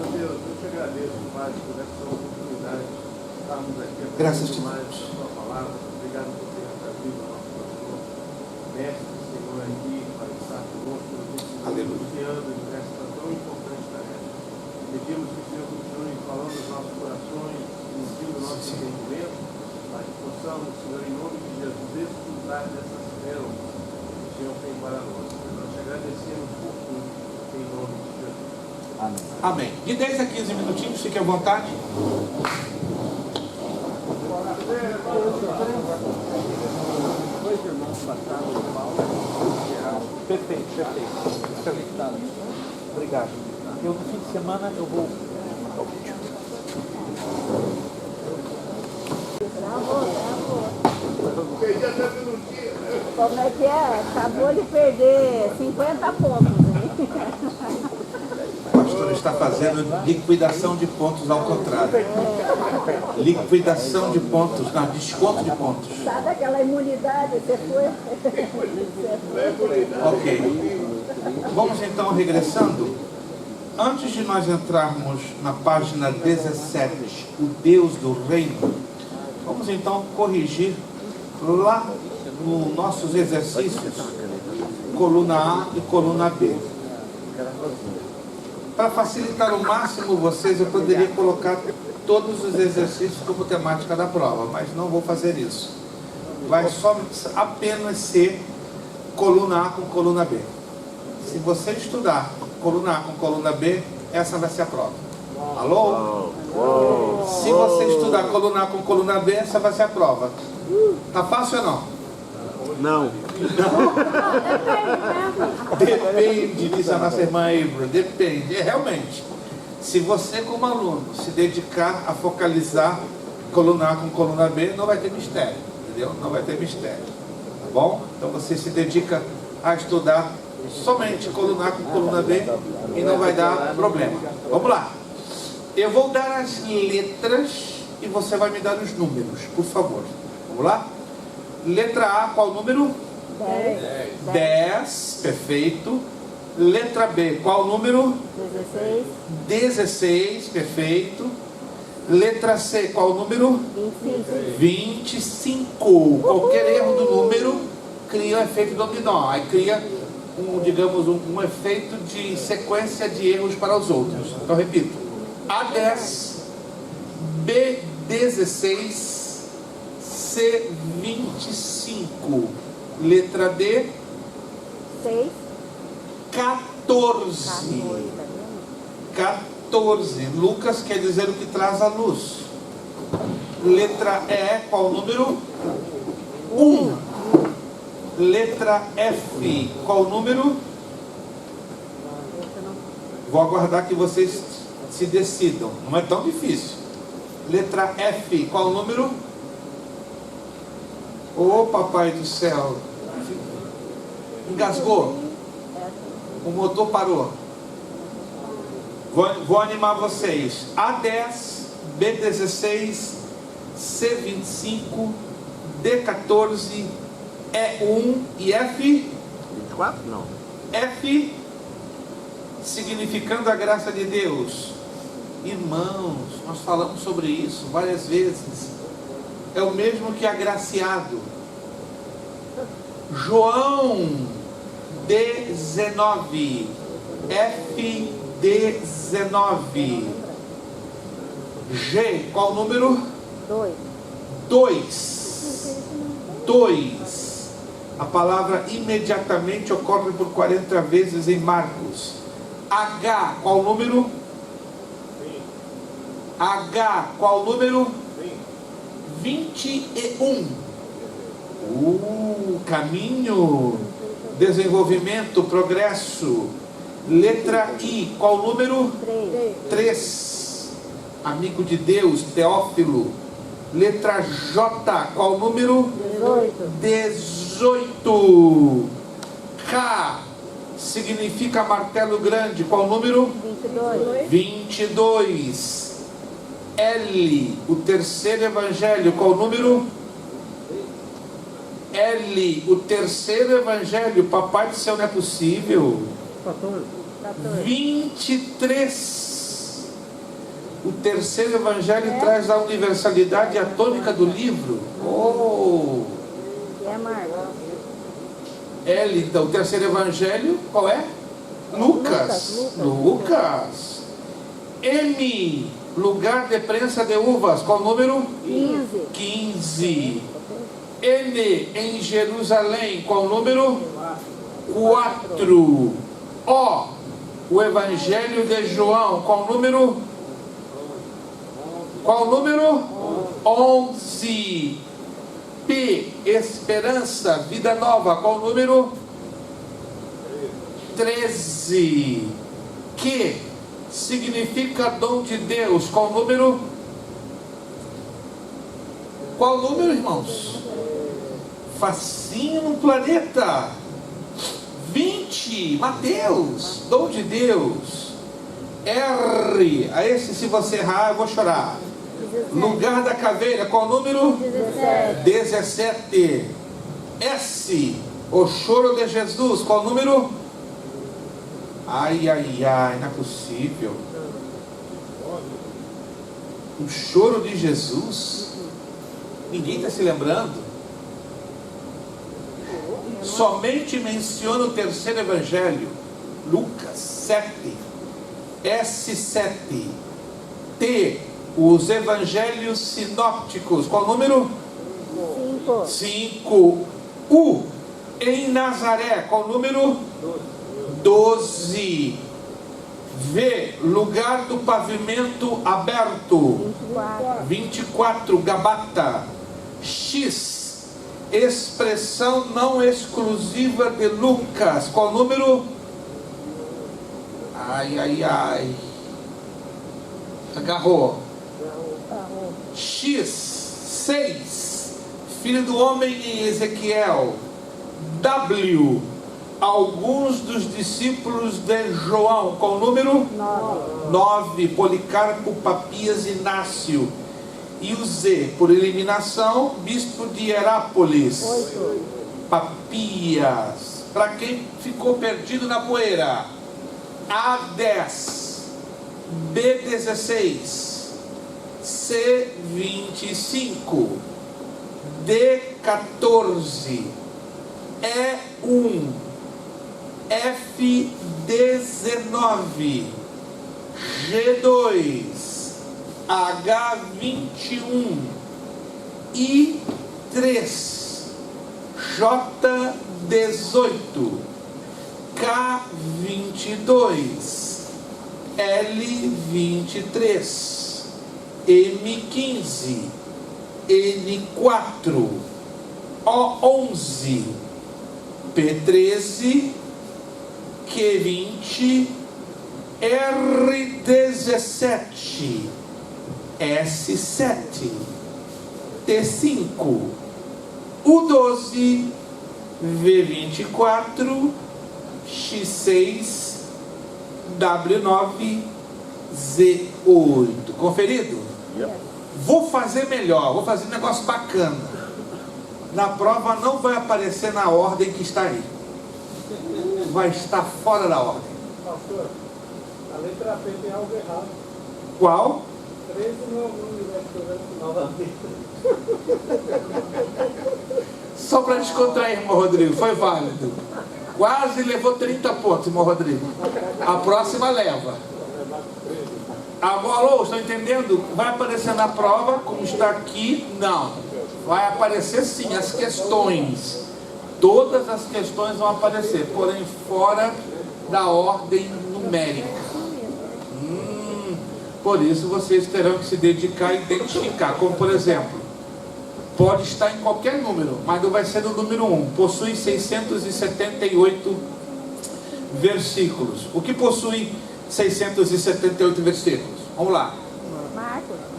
B: Meu Deus, eu te agradeço, Pai, por essa oportunidade de estarmos aqui a
A: Graças a
B: mais a sua palavra. Obrigado por ter trazido ao nosso pastor, mestre, Senhor, aqui para estar conosco, anunciando esta tão importante tarefa. Pedimos que o Senhor continue falando nos nossos corações, ensino o nosso entendimento, para que possamos, Senhor, em nome de Jesus, desfrutar dessas pérolas que o Senhor tem para nós. Nós te agradecemos por tudo, em nome de Jesus.
A: Amém. Amém. De 10 a 15 minutinhos, fique à vontade.
E: Dois irmãos passaram o Paulo geral.
A: Perfeito, perfeito. Excelente. Obrigado. Eu no fim de semana eu vou mandar o vídeo.
C: Bravo. Como é que é? Acabou de perder 50 pontos, hein?
A: O pastor está fazendo liquidação de pontos ao contrário. Liquidação de pontos, não, desconto de pontos.
C: Sabe aquela imunidade? Você foi?
A: Ok. Vamos então regressando. Antes de nós entrarmos na página 17, o Deus do Reino, vamos então corrigir lá nos nossos exercícios, coluna A e coluna B. Para facilitar ao máximo vocês, eu poderia colocar todos os exercícios como temática da prova, mas não vou fazer isso. Vai só apenas ser coluna A com coluna B. Se você estudar coluna A com coluna B, essa vai ser a prova. Alô? Se você estudar coluna A com coluna B, essa vai ser a prova. Tá fácil ou não?
D: Não.
A: Depende, diz a nossa irmã Ibra, depende, realmente. Se você como aluno se dedicar a focalizar coluna A com coluna B, não vai ter mistério, entendeu? Não vai ter mistério, tá bom? Então você se dedica a estudar somente coluna A com coluna B e não vai dar problema. Vamos lá. Eu vou dar as letras e você vai me dar os números, por favor. Vamos lá? Letra A, qual número? 10, perfeito. Letra B, qual número? 16, perfeito. Letra C, qual número? 25. Qualquer erro do número cria um efeito dominó. Aí cria um efeito de sequência de erros para os outros. Então repito: A10, B16, C25. Letra D, 14. 14. Lucas quer dizer o que traz a luz. Letra E, qual o número? 1. Letra F, qual o número? Vou aguardar que vocês se decidam. Não é tão difícil. Letra F, qual o número? Ô papai do céu. Engasgou. O motor parou. Vou animar vocês. A10, B16, C25, D14, E1 e F?
D: 24? Não.
A: F, significando a graça de Deus. Irmãos, nós falamos sobre isso várias vezes. É o mesmo que agraciado. João 19, F19. G, qual o número? 2. A palavra imediatamente ocorre por 40 vezes em Marcos. H, qual o número? H, qual o número? 21. Caminho, desenvolvimento, progresso. Letra I, qual o número? 3. Amigo de Deus, Teófilo. Letra J, qual o número? 18. K significa martelo grande, qual o número? 22. L, o terceiro evangelho, qual o número? L, o terceiro evangelho, papai do céu, não é possível. 23. O terceiro evangelho traz a universalidade e a tônica do livro. L, então, o terceiro evangelho, qual é? Lucas. M, lugar de prensa de uvas, qual o número? 15. N, em Jerusalém, qual o número? 4. O, o evangelho de João, qual o número? Qual o número? 11. P, esperança, vida nova, qual o número? 13. Q, significa dom de Deus, qual o número? Qual o número, irmãos? Facinho no planeta. 20, Mateus, dom de Deus. R, a esse se você errar eu vou chorar. Lugar da caveira, qual o número? 17. S, o choro de Jesus, qual o número? Ai, não é possível. O choro de Jesus? Ninguém está se lembrando? Somente menciona o terceiro evangelho, Lucas 7. S7. T, os evangelhos sinópticos, qual o número? 5. U, em Nazaré, qual o número? 12. V, lugar do pavimento aberto, 24. Gabata. X, expressão não exclusiva de Lucas, qual o número? Agarrou. X, 6. Filho do homem em Ezequiel. W, alguns dos discípulos de João, qual o número? 9. Policarpo, Papias, Inácio. E o Z, por eliminação, bispo de Herápolis. 8. Papias. Para quem ficou perdido na poeira, A10, B16, C25, D14, E1, F19, G2, H21, I3, J18, K22, L23, M15, N4, O11, P13, Q20, R17, S7, T5, U12, V24, X6, W9, Z8. Conferido? Vou fazer melhor, vou fazer um negócio bacana. Na prova não vai aparecer na ordem que está aí. Vai estar fora da ordem.
B: Pastor, a letra P tem algo errado.
A: Qual?
B: 13 novamente.
A: Só para descontrair, irmão Rodrigo, foi válido. Quase levou 30 pontos, irmão Rodrigo. A próxima leva. Alô, estão entendendo? Vai aparecer na prova, como está aqui? Não. Vai aparecer sim, as questões. Todas as questões vão aparecer, porém fora da ordem numérica. Por isso vocês terão que se dedicar a identificar. Como por exemplo, pode estar em qualquer número, mas não vai ser no número 1. Possui 678 versículos. O que possui 678 versículos? Vamos lá.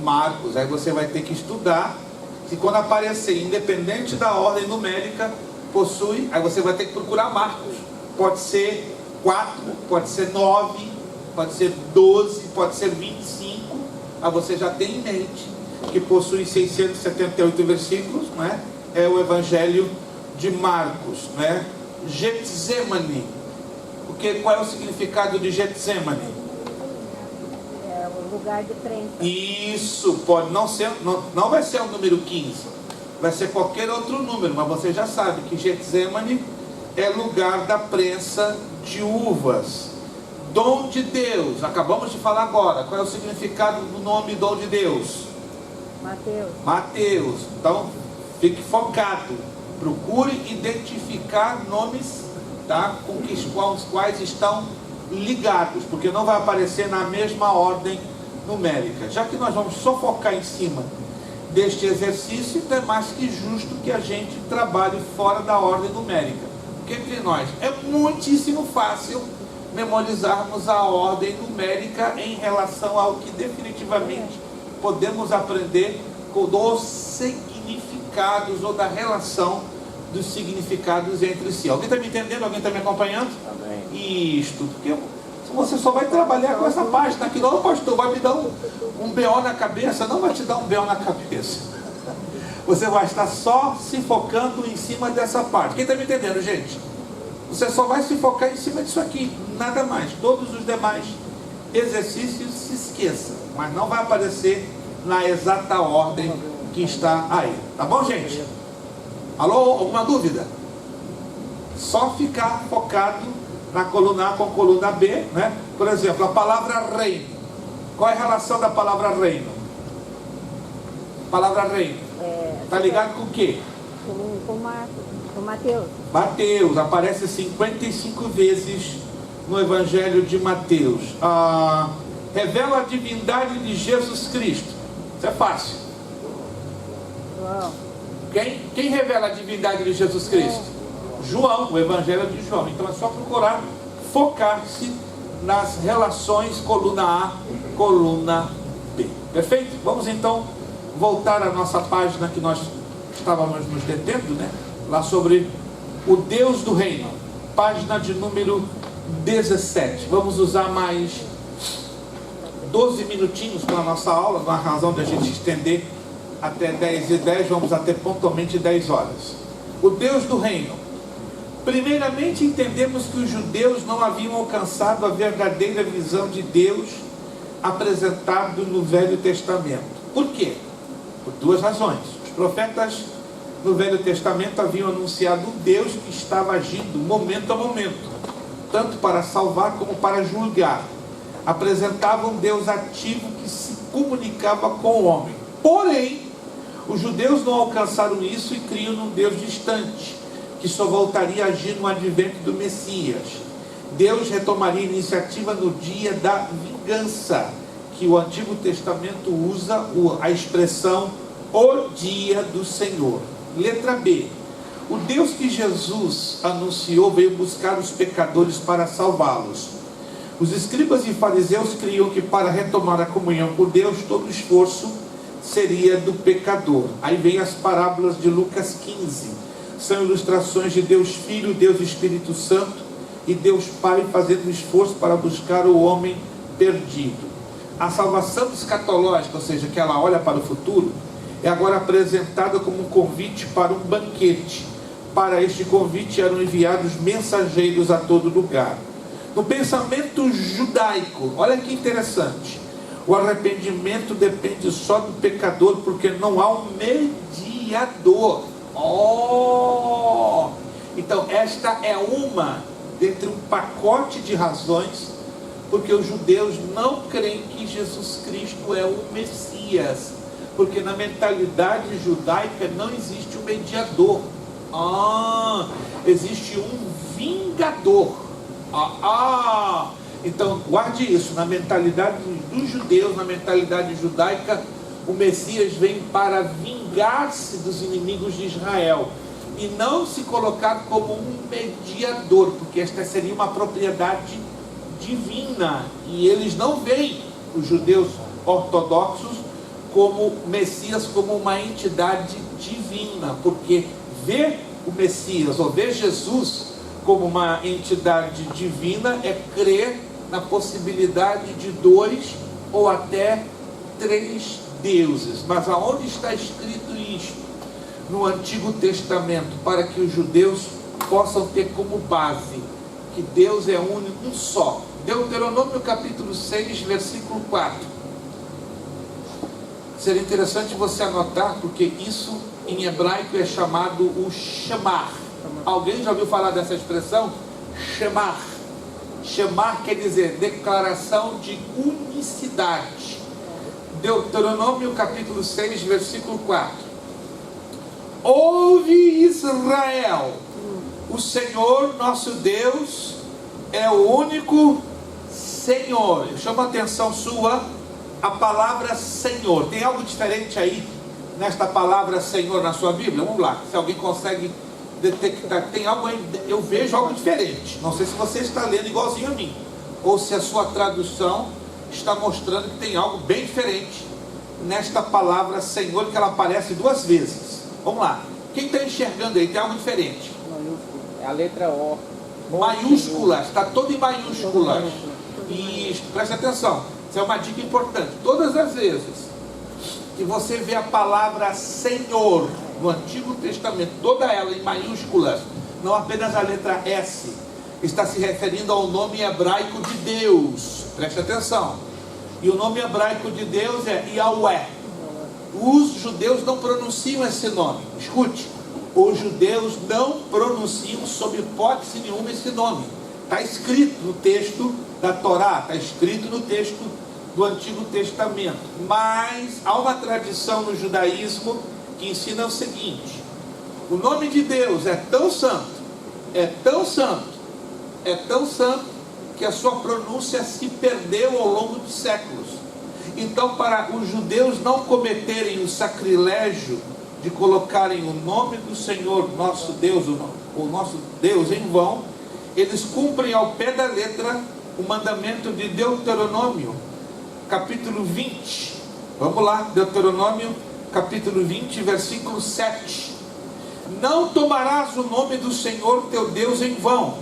A: Marcos. Aí você vai ter que estudar. Se quando aparecer, independente da ordem numérica, possui, aí você vai ter que procurar Marcos. Pode ser 4, pode ser 9, pode ser 12, pode ser 25. Aí você já tem em mente que possui 678 versículos, não é? É o Evangelho de Marcos, não é? Getsemane. Qual é o significado de Getsemane?
C: É o lugar de prensa.
A: Isso, pode não ser, não vai ser o número 15, vai ser qualquer outro número, mas você já sabe que Getsemane é lugar da prensa de uvas. Dom de Deus, acabamos de falar agora. Qual é o significado do nome dom de Deus? Mateus. Então, fique focado. Procure identificar nomes, tá, com os quais estão ligados, porque não vai aparecer na mesma ordem numérica. Já que nós vamos só focar em cima deste exercício, então é mais que justo que a gente trabalhe fora da ordem numérica. Porque entre nós é muitíssimo fácil memorizarmos a ordem numérica em relação ao que definitivamente podemos aprender dos significados ou da relação dos significados entre si. Alguém está me entendendo? Alguém está me acompanhando?
D: Amém.
A: Isto, porque você só vai trabalhar com essa página aqui. Não, pastor, vai me dar um BO na cabeça. Não vai te dar um BO na cabeça. Você vai estar só se focando em cima dessa parte. Quem está me entendendo, gente? Você só vai se focar em cima disso aqui, nada mais. Todos os demais exercícios se esqueça, mas não vai aparecer na exata ordem que está aí. Tá bom, gente? Alô, alguma dúvida? Só ficar focado na coluna A com a coluna B, né? Por exemplo, a palavra reino. Qual é a relação da palavra reino? Palavra reino. Está ligado com o quê?
C: Com Mateus.
A: Mateus, aparece 55 vezes no Evangelho de Mateus. Revela a divindade de Jesus Cristo. Isso é fácil.
C: João.
A: Quem revela a divindade de Jesus Cristo? João, o Evangelho de João. Então é só procurar focar-se nas relações coluna A, coluna B. Perfeito? Vamos então voltar à nossa página que nós estávamos nos detendo, né? Lá sobre o Deus do Reino, página de número 17. Vamos usar mais 12 minutinhos para a nossa aula, na razão de a gente estender até 10h10, vamos até pontualmente 10 horas. O Deus do Reino. Primeiramente entendemos que os judeus não haviam alcançado a verdadeira visão de Deus apresentado no Velho Testamento. Por quê? Por duas razões. Os profetas no Velho Testamento haviam anunciado um Deus que estava agindo momento a momento, tanto para salvar como para julgar. Apresentava um Deus ativo que se comunicava com o homem. Porém, os judeus não alcançaram isso e criam num Deus distante, que só voltaria a agir no advento do Messias. Deus retomaria a iniciativa no dia da vingança, que o Antigo Testamento usa a expressão o dia do Senhor. Letra B. O Deus que Jesus anunciou veio buscar os pecadores para salvá-los. Os escribas e fariseus criam que para retomar a comunhão com Deus, todo esforço seria do pecador. Aí vem as parábolas de Lucas 15. São ilustrações de Deus Filho, Deus Espírito Santo e Deus Pai fazendo esforço para buscar o homem perdido. A salvação escatológica, ou seja, que ela olha para o futuro, é agora apresentada como um convite para um banquete. Para este convite eram enviados mensageiros a todo lugar. No pensamento judaico, olha que interessante, O arrependimento depende só do pecador, porque não há um mediador. Então esta é uma dentre um pacote de razões porque os judeus não creem que Jesus Cristo é o Messias, porque na mentalidade judaica não existe um mediador. Existe um vingador. Então guarde isso, na mentalidade dos judeus, na mentalidade judaica, o Messias vem para vingar-se dos inimigos de Israel e não se colocar como um mediador, porque esta seria uma propriedade divina, e eles não veem os judeus ortodoxos como Messias, como uma entidade divina, porque ver o Messias ou ver Jesus como uma entidade divina é crer na possibilidade de 2 ou até 3 deuses. Mas aonde está escrito isto? No Antigo Testamento, para que os judeus possam ter como base que Deus é único, um só. Deuteronômio capítulo 6, versículo 4. Seria interessante você anotar, porque isso em hebraico é chamado o Shemar. Alguém já ouviu falar dessa expressão? Shemar. Shemar quer dizer declaração de unicidade. Deuteronômio capítulo 6, versículo 4. Ouve Israel, o Senhor nosso Deus é o único Senhor. Chama a atenção sua a palavra Senhor. Tem algo diferente aí nesta palavra Senhor na sua Bíblia? Vamos lá, se alguém consegue detectar, tem algo aí, eu vejo algo diferente. Não sei se você está lendo igualzinho a mim, ou se a sua tradução está mostrando que tem algo bem diferente nesta palavra Senhor, que ela aparece 2 vezes. Vamos lá, quem está enxergando aí? Tem algo diferente.
E: É a letra O.
A: Maiúsculas, está todo em maiúsculas. E preste atenção, isso é uma dica importante. Todas as vezes que você vê a palavra Senhor no Antigo Testamento, toda ela em maiúsculas, não apenas a letra S, está se referindo ao nome hebraico de Deus. Preste atenção. E o nome hebraico de Deus é Yahweh. Os judeus não pronunciam esse nome. Escute, os judeus não pronunciam sob hipótese nenhuma esse nome. Está escrito no texto da Torá, está escrito no texto do Antigo Testamento. Mas há uma tradição no judaísmo que ensina o seguinte: o nome de Deus é tão santo, é tão santo, é tão santo, que a sua pronúncia se perdeu ao longo dos séculos. Então, para os judeus não cometerem o sacrilégio de colocarem o nome do Senhor, nosso Deus, o nosso Deus em vão, eles cumprem ao pé da letra o mandamento de Deuteronômio, capítulo 20. Vamos lá, Deuteronômio, capítulo 20, versículo 7. Não tomarás o nome do Senhor teu Deus em vão,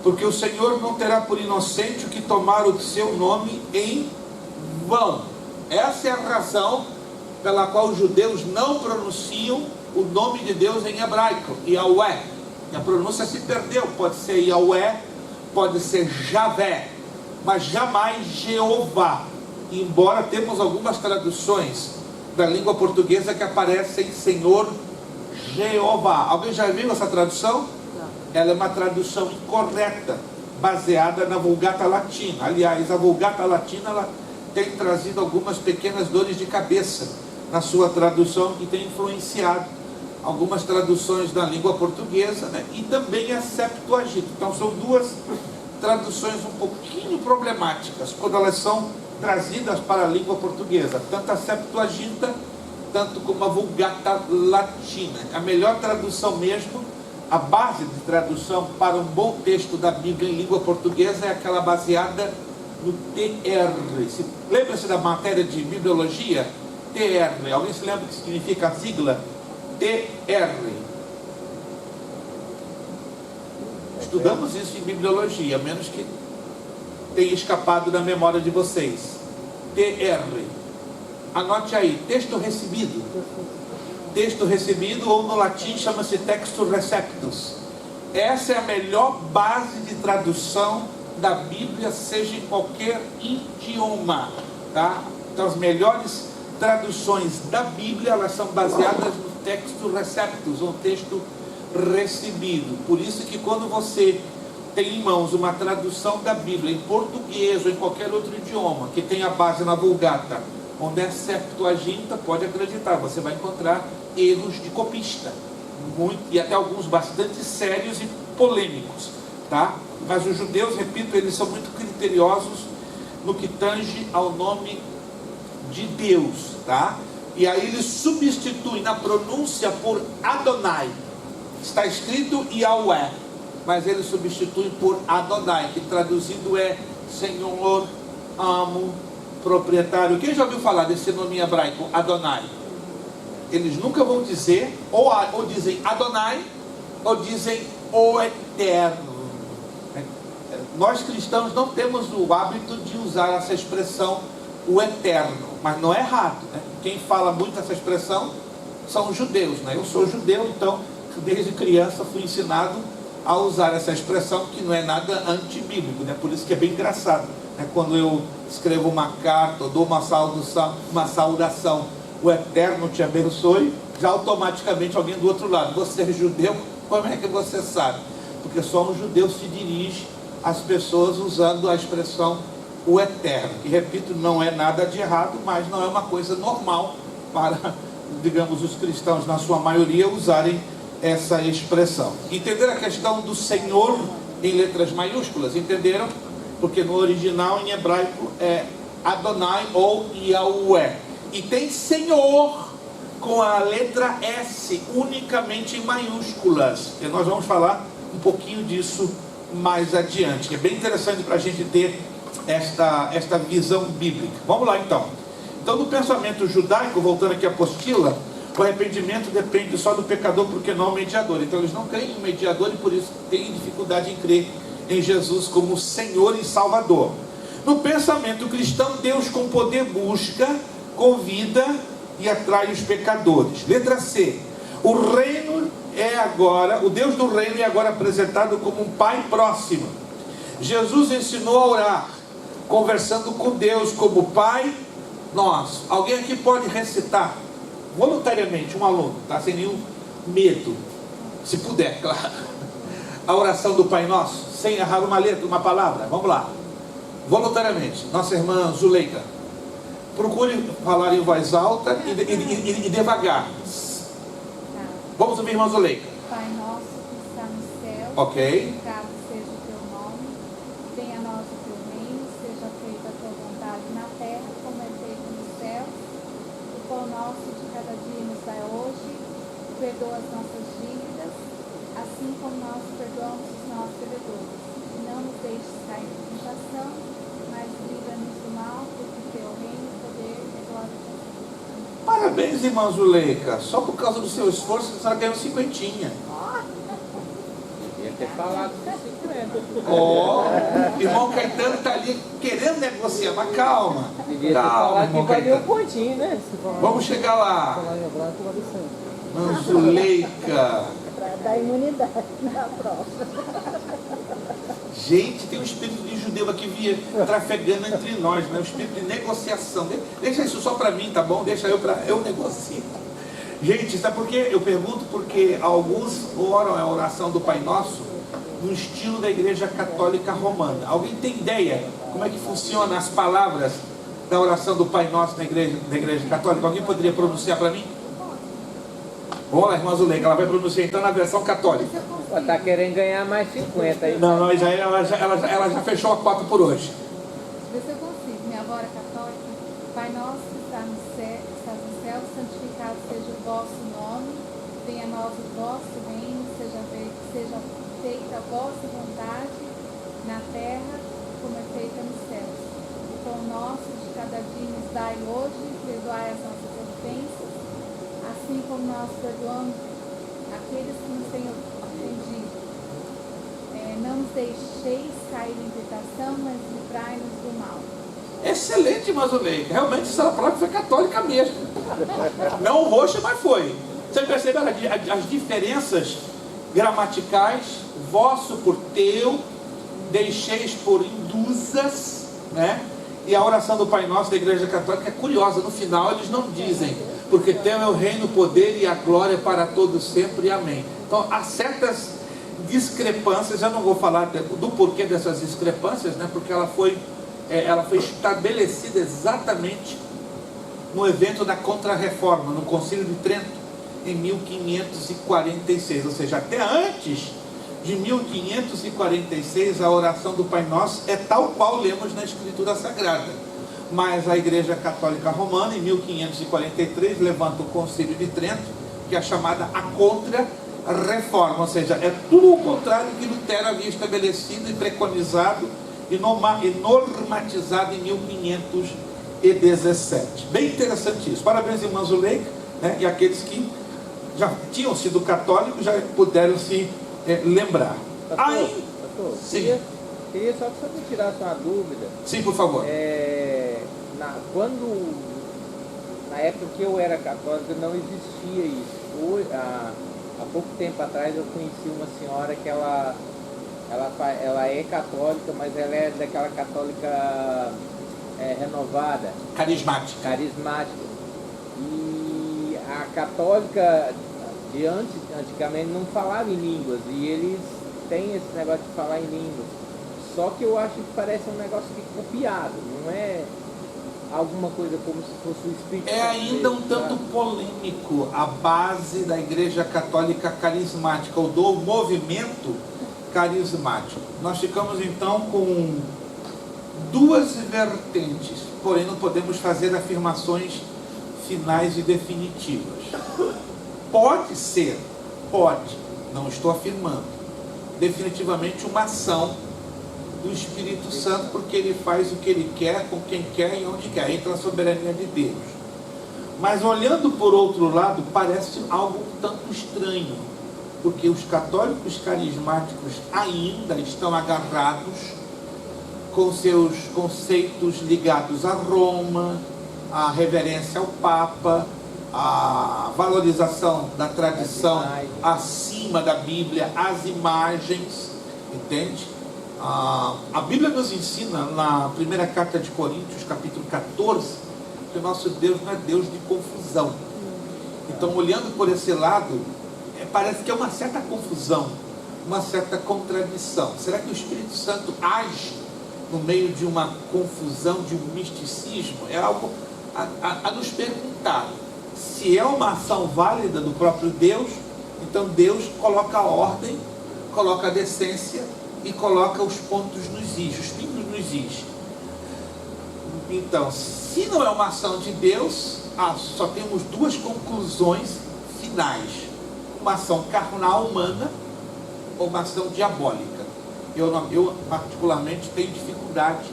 A: porque o Senhor não terá por inocente o que tomar o seu nome em vão. Essa é a razão pela qual os judeus não pronunciam o nome de Deus em hebraico, Yahweh. A pronúncia se perdeu, pode ser Yahweh, pode ser Javé, mas jamais Jeová. Embora temos algumas traduções da língua portuguesa que aparecem Senhor Jeová. Alguém já viu essa tradução? Ela é uma tradução incorreta, baseada na Vulgata Latina. Aliás, a Vulgata Latina ela tem trazido algumas pequenas dores de cabeça na sua tradução e tem influenciado algumas traduções da língua portuguesa, né? E também a Septuaginta. Então são 2 traduções um pouquinho problemáticas quando elas são trazidas para a língua portuguesa, tanto a Septuaginta, tanto como a Vulgata Latina. A melhor tradução mesmo, a base de tradução para um bom texto da Bíblia em língua portuguesa é aquela baseada no TR. Lembra-se da matéria de bibliologia? TR. Alguém se lembra o que significa a sigla? TR. Estudamos isso em bibliologia, a menos que tenha escapado da memória de vocês. TR. Anote aí, texto recebido. Texto recebido, ou no latim chama-se textus receptus. Essa é a melhor base de tradução da Bíblia, seja em qualquer idioma, tá? Então as melhores traduções da Bíblia, elas são baseadas no texto receptus, um texto recebido. Por isso que quando você tem em mãos uma tradução da Bíblia em português ou em qualquer outro idioma, que tem a base na Vulgata, onde é Septuaginta, pode acreditar, você vai encontrar erros de copista, e até alguns bastante sérios e polêmicos, tá? Mas os judeus, repito, eles são muito criteriosos no que tange ao nome de Deus, tá? E aí eles substituem na pronúncia por Adonai. Está escrito Yahweh, mas eles substituem por Adonai, que traduzido é Senhor, amo, proprietário. Quem já ouviu falar desse nome em hebraico, Adonai? Eles nunca vão dizer, ou dizem Adonai, ou dizem o Eterno. Nós cristãos não temos o hábito de usar essa expressão, o Eterno, mas não é errado, né? Quem fala muito essa expressão são os judeus, né? Eu sou judeu, então desde criança fui ensinado a usar essa expressão, que não é nada antibíblico, né? Por isso que é bem engraçado, né? Quando eu escrevo uma carta, ou dou uma saudação, o Eterno te abençoe, já automaticamente alguém do outro lado, você é judeu, como é que você sabe? Porque só um judeu se dirige às pessoas usando a expressão o Eterno, que, repito, não é nada de errado, mas não é uma coisa normal para, digamos, os cristãos, na sua maioria, usarem essa expressão. Entenderam a questão do Senhor em letras maiúsculas? Entenderam? Porque no original, em hebraico, é Adonai ou Yahweh. E tem Senhor com a letra S, unicamente em maiúsculas. E nós vamos falar um pouquinho disso mais adiante, que é bem interessante para a gente ter esta visão bíblica. Vamos lá então. Então, no pensamento judaico, voltando aqui à apostila, o arrependimento depende só do pecador, porque não é um mediador. Então eles não creem em mediador e por isso têm dificuldade em crer em Jesus como Senhor e Salvador. No pensamento cristão, Deus com poder busca, convida e atrai os pecadores. Letra C. O Deus do reino é agora apresentado como um pai próximo. Jesus ensinou a orar, conversando com Deus como Pai Nosso. Alguém aqui pode recitar voluntariamente, um aluno, tá? Sem nenhum medo, se puder, claro, a oração do Pai Nosso, sem errar uma letra, uma palavra. Vamos lá, voluntariamente. Nossa irmã Zuleika, procure falar em voz alta e devagar. Vamos ouvir, irmã Zuleika.
C: Pai nosso que está no céu,
A: Ok.
C: santificado seja o teu nome, venha a nós o teu reino, seja feita a tua vontade na terra, como é feita nos céus. O pão nosso de cada dia nos dai hoje, perdoa as nossas dívidas, assim como nós perdoamos os nossos devedores. E não nos deixes cair em tentação, mas livra-nos do mal, porque o teu reino, o poder e a glória de Deus.
A: Parabéns, irmã Zuleika. Só por causa do seu esforço, você ganhou 50.
E: Devia ter falado de 50.
A: Irmão Caetano está ali querendo negociar, mas calma.
E: Devia ter
A: Calma,
E: falado
A: irmão
E: que valeu um
A: Caetano.
E: pontinho, né?
A: Vamos chegar lá.
F: Falar em hebraico vale 100.
A: Irmã Zuleika.
C: Para dar imunidade na prova.
A: Gente, tem um espírito de judeu aqui trafegando entre nós, né? Um espírito de negociação. Deixa isso só para mim, tá bom? Deixa eu negocio. Gente, sabe por quê? Eu pergunto porque alguns oram a oração do Pai Nosso no estilo da Igreja Católica Romana. Alguém tem ideia como é que funciona as palavras da oração do Pai Nosso da Igreja Católica? Alguém poderia pronunciar para mim? Vamos lá, irmã Zuleika, ela vai pronunciar então na versão católica.
E: Está querendo ganhar mais 50 aí.
A: Não, ela já fechou a cota por hoje.
C: Vê se eu consigo. Minha avó era católica. Pai nosso que está no céu, santificado seja o vosso nome. Venha a nós o vosso reino. Seja feita a vossa vontade na terra, como é feita nos céus. O pão nosso de cada dia nos dai hoje. Perdoai as nossas ofensas, assim como nós perdoamos aqueles que nos têm ofendido. Não nos deixeis cair em tentação, mas livrai-nos do mal.
A: Excelente, irmã Zuleika. Realmente essa palavra foi católica mesmo. Não roxa, mas foi. Você percebeu as diferenças gramaticais? Vosso por teu, deixeis por induzas, né? E a oração do Pai Nosso da Igreja Católica é curiosa. No final eles não dizem: porque teu é o reino, o poder e a glória para todos sempre. Amém. Então há certas discrepâncias. Eu não vou falar do porquê dessas discrepâncias, né? Porque ela foi estabelecida exatamente no evento da Contra-Reforma, no Concílio de Trento, em 1546. Ou seja, até antes de 1546, a oração do Pai Nosso é tal qual lemos na Escritura Sagrada. Mas a Igreja Católica Romana, em 1543, levanta o Concílio de Trento, que é chamada a Contra-Reforma. Ou seja, é tudo o contrário que Lutero havia estabelecido e preconizado e normatizado em 1517. Bem interessante isso. Parabéns, irmã Zuleika, né? E aqueles que já tinham sido católicos já puderam se lembrar.
E: Pastor,
A: sim.
E: Queria só que você me tirasse uma dúvida.
A: Sim, por favor.
E: Na época que eu era católico, não existia isso. Há pouco tempo atrás eu conheci uma senhora que ela é católica, mas ela é daquela católica renovada.
A: Carismática.
E: E a católica de antigamente não falava em línguas, e eles têm esse negócio de falar em línguas. Só que eu acho que parece um negócio de copiado, não é alguma coisa como se fosse o Espírito Santo.
A: É ainda um tanto polêmico a base da Igreja Católica Carismática, ou do movimento carismático. Nós ficamos então com duas vertentes, porém não podemos fazer afirmações finais e definitivas. Pode ser, não estou afirmando, definitivamente uma ação do Espírito Santo, porque ele faz o que ele quer, com quem quer e onde quer, entra a soberania de Deus. Mas olhando por outro lado, parece algo um tanto estranho, porque os católicos carismáticos ainda estão agarrados com seus conceitos ligados a Roma, a reverência ao Papa, a valorização da tradição acima da Bíblia, as imagens, entende? A Bíblia nos ensina, na primeira carta de Coríntios, capítulo 14, que o nosso Deus não é Deus de confusão. Então, olhando por esse lado, parece que é uma certa confusão, uma certa contradição. Será que o Espírito Santo age no meio de uma confusão, de um misticismo? É algo a nos perguntar. Se é uma ação válida do próprio Deus, então Deus coloca a ordem, coloca a decência e coloca os pontos nos is, os pingos nos is. Então, se não é uma ação de Deus, só temos duas conclusões finais: uma ação carnal humana ou uma ação diabólica. Eu particularmente tenho dificuldade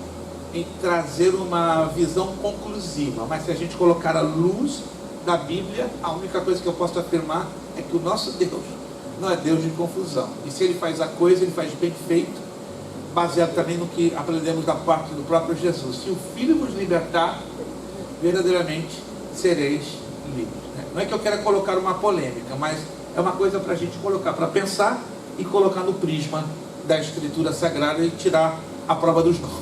A: em trazer uma visão conclusiva, mas se a gente colocar a luz da Bíblia, a única coisa que eu posso afirmar é que o nosso Deus não é Deus de confusão. E se ele faz a coisa, ele faz bem feito, baseado também no que aprendemos da parte do próprio Jesus. Se o Filho nos libertar, verdadeiramente sereis livres. Não é que eu quero colocar uma polêmica, mas é uma coisa para a gente colocar, para pensar e colocar no prisma da Escritura Sagrada e tirar a prova dos 9.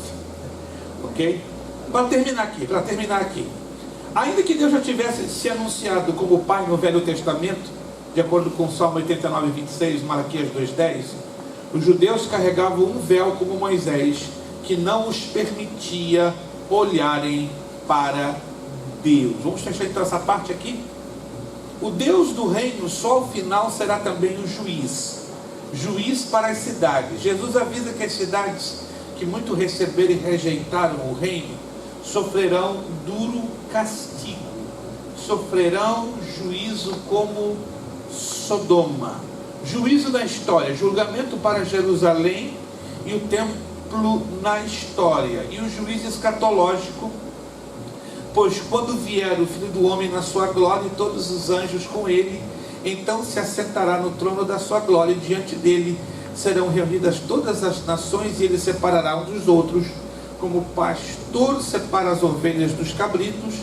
A: Ok? Para terminar aqui. Ainda que Deus já tivesse se anunciado como Pai no Velho Testamento, de acordo com Salmo 89, 26, Malaquias 2,10, os judeus carregavam um véu como Moisés, que não os permitia olharem para Deus. Vamos fechar então essa parte aqui? O Deus do reino só ao final será também o juiz para as cidades. Jesus avisa que as cidades que muito receberam e rejeitaram o reino sofrerão duro castigo, sofrerão juízo como Sodoma. Juízo na história, julgamento para Jerusalém e o templo na história, e o juízo escatológico, pois quando vier o Filho do Homem na sua glória e todos os anjos com ele, então se assentará no trono da sua glória, e diante dele serão reunidas todas as nações, e ele separará um dos outros, como o pastor separa as ovelhas dos cabritos,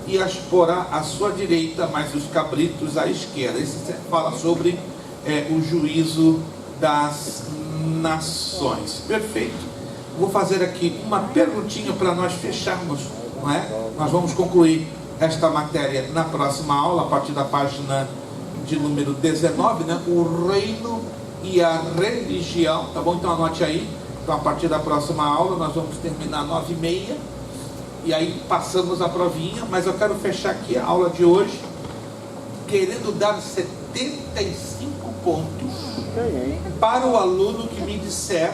A: e as porá à sua direita, mas os cabritos à esquerda. Isso fala sobre o juízo das nações. Perfeito. vou fazer aqui uma perguntinha para nós fecharmos, não é? Nós vamos concluir esta matéria na próxima aula, a partir da página de número 19, né? O reino e a religião, tá bom? Então anote aí. Então a partir da próxima aula nós vamos terminar 9h30 e aí passamos a provinha, mas eu quero fechar aqui a aula de hoje querendo dar 75 pontos para o aluno que me disser.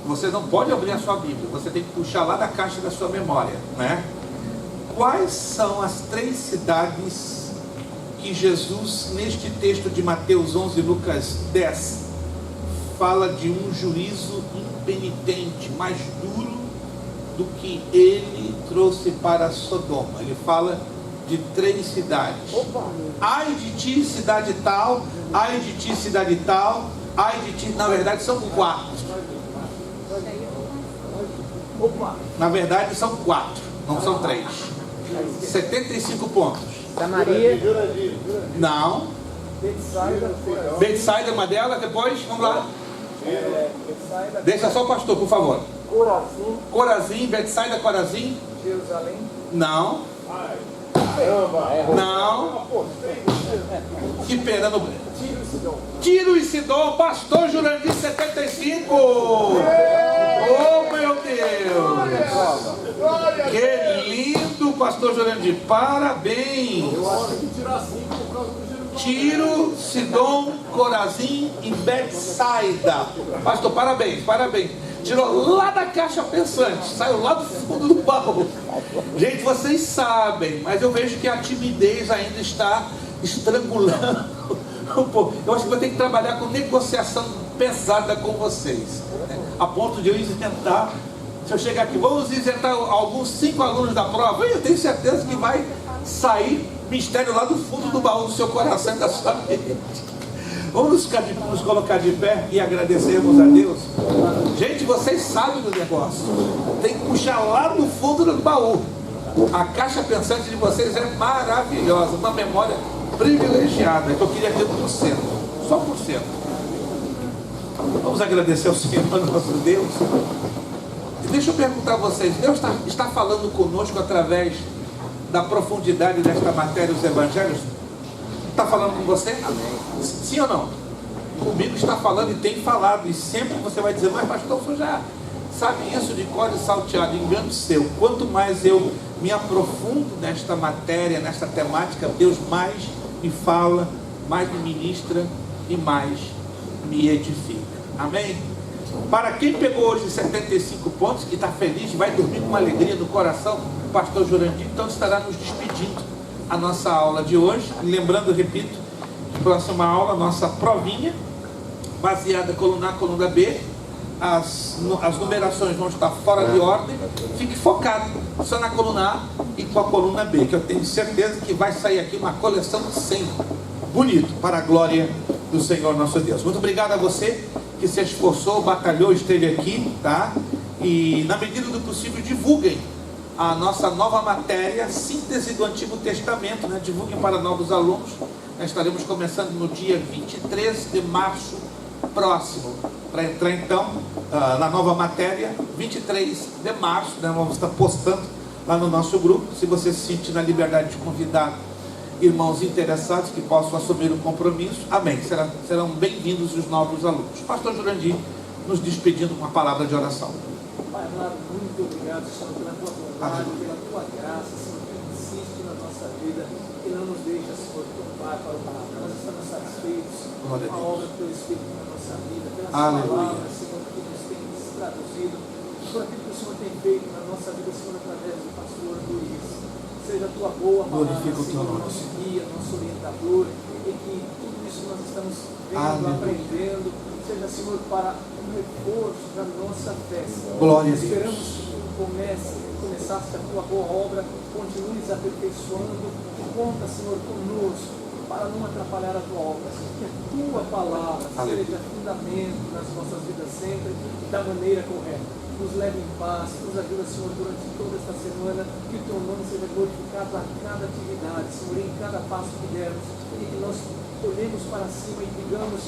A: Você não pode abrir a sua Bíblia, você tem que puxar lá da caixa da sua memória, né? Quais são as 3 cidades que Jesus, neste texto de Mateus 11 e Lucas 10, fala de um juízo impenitente, mais duro do que ele trouxe para Sodoma? Ele fala de 3 cidades. Ai de ti, cidade tal, ai de ti, cidade tal, ai de ti. Na verdade são 4. Na verdade são 4, não são 3. 75 pontos.
E: Samaria.
A: Não. Betsaida é uma delas. Depois, vamos lá. Deixa só o pastor, por favor. Corazim, Betsaida, Corazim.
F: Jerusalém.
A: Não. Não. Que pena. Tiro e Sidom, pastor Jurandir 75. Oh meu Deus. Que lindo, pastor Jurandir. Parabéns. Tiro, Sidom, Corazim e Betsaida. Pastor, parabéns, parabéns. Tirou lá da caixa pensante, saiu lá do fundo do baú. Gente, vocês sabem, mas eu vejo que a timidez ainda está estrangulando um pouco. Eu acho que vou ter que trabalhar com negociação pesada com vocês, né? A ponto de eu isentar. Se eu chegar aqui, vamos isentar alguns 5 alunos da prova, eu tenho certeza que vai sair mistério lá do fundo do baú do seu coração e da sua mente. Vamos nos colocar de pé e agradecermos a Deus. Gente, vocês sabem do negócio. Tem que puxar lá do fundo do baú. A caixa pensante de vocês é maravilhosa. Uma memória privilegiada. Que eu queria ter 1%. Só 1%. Vamos agradecer ao Senhor, nosso Deus. E deixa eu perguntar a vocês. Deus está falando conosco através da profundidade desta matéria, os evangelhos? Está falando com você? Amém. Sim ou não? Comigo está falando e tem falado. E sempre você vai dizer, mas pastor, você já sabe isso de cor e salteado. Engano seu. Quanto mais eu me aprofundo nesta matéria, nesta temática, Deus mais me fala, mais me ministra e mais me edifica. Amém? Para quem pegou hoje 75 pontos, que está feliz, vai dormir com uma alegria no coração, o pastor Jurandir, então estará nos despedindo a nossa aula de hoje. Lembrando, repito, próxima aula, nossa provinha, baseada coluna A, coluna B. As numerações vão estar fora de ordem. Fique focado só na coluna A e com a coluna B, que eu tenho certeza que vai sair aqui uma coleção de 100. Bonito, para a glória do Senhor nosso Deus. Muito obrigado a você que se esforçou, batalhou, esteve aqui, tá? E na medida do possível divulguem a nossa nova matéria, síntese do Antigo Testamento, né? Divulguem para novos alunos. Nós estaremos começando no dia 23 de março próximo, para entrar então na nova matéria, 23 de março, né? Vamos estar postando lá no nosso grupo. Se você se sentir na liberdade de convidar irmãos interessados que possam assumir o compromisso, amém, serão bem-vindos os novos alunos. Pastor Jurandir, nos despedindo com uma palavra de oração.
F: Pai amado, muito obrigado, Senhor, pela tua bondade, pela tua graça, Senhor, que insiste na nossa vida, que não nos deixa, Senhor, tombar para o mal. Nós estamos satisfeitos com a obra do teu Espírito na nossa vida, pelas palavras, Senhor, que nos tem traduzido, por aquilo que o Senhor tem feito na nossa vida, Senhor, através do pastor Luiz. Seja a tua boa palavra, Senhor, nosso guia, nosso orientador, e que tudo isso nós estamos vendo, aprendendo, seja, Senhor, para um reforço da nossa fé.
A: Glória a Deus.
F: Esperamos que tu começaste a tua boa obra, continues aperfeiçoando, conta, Senhor, conosco, para não atrapalhar a tua obra, que a tua palavra seja fundamento nas nossas vidas sempre, da maneira correta. Nos leve em paz, nos ajuda, Senhor, durante toda esta semana, que o teu nome seja glorificado a cada atividade, Senhor, em cada passo que dermos, e que nós olhemos para cima e digamos: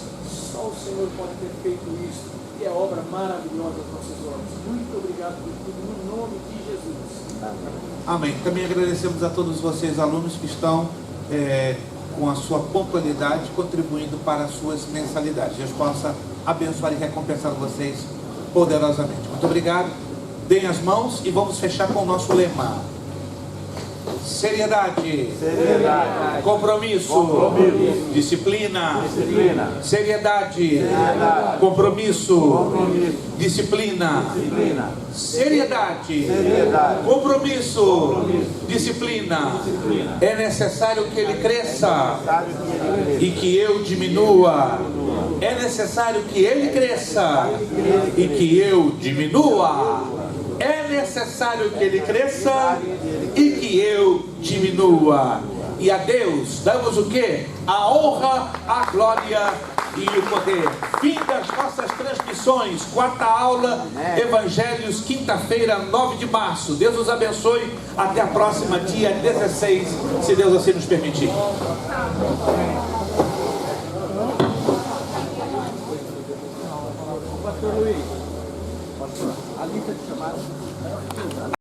F: só o Senhor pode ter feito isso. E é obra maravilhosa aos nossos olhos. Muito obrigado por tudo, no nome de Jesus.
A: Amém. Também agradecemos a todos vocês, alunos, que estão com a sua pontualidade, contribuindo para as suas mensalidades. Deus possa abençoar e recompensar vocês poderosamente. Muito obrigado. Deem as mãos e vamos fechar com o nosso lema. Seriedade.
D: Seriedade.
A: Compromisso.
D: Compromisso.
A: Disciplina.
D: Disciplina.
A: Seriedade.
D: Seriedade.
A: Compromisso.
D: Compromisso.
A: Disciplina.
D: Disciplina.
A: Seriedade.
D: Seriedade.
A: Compromisso.
D: Compromisso.
A: Disciplina.
D: Disciplina.
A: É necessário que ele cresça
D: Sabe que ele cresça.
A: e que eu diminua. É necessário que ele cresça e que eu diminua. É necessário que ele cresça e que eu diminua. E a Deus damos o quê? A honra, a glória e o poder. Fim das nossas transmissões. Quarta aula, Evangelhos, quinta-feira, 9 de março. Deus os abençoe. Até a próxima, dia 16, se Deus assim nos permitir.
F: Pastor Luiz, a lista de chamados.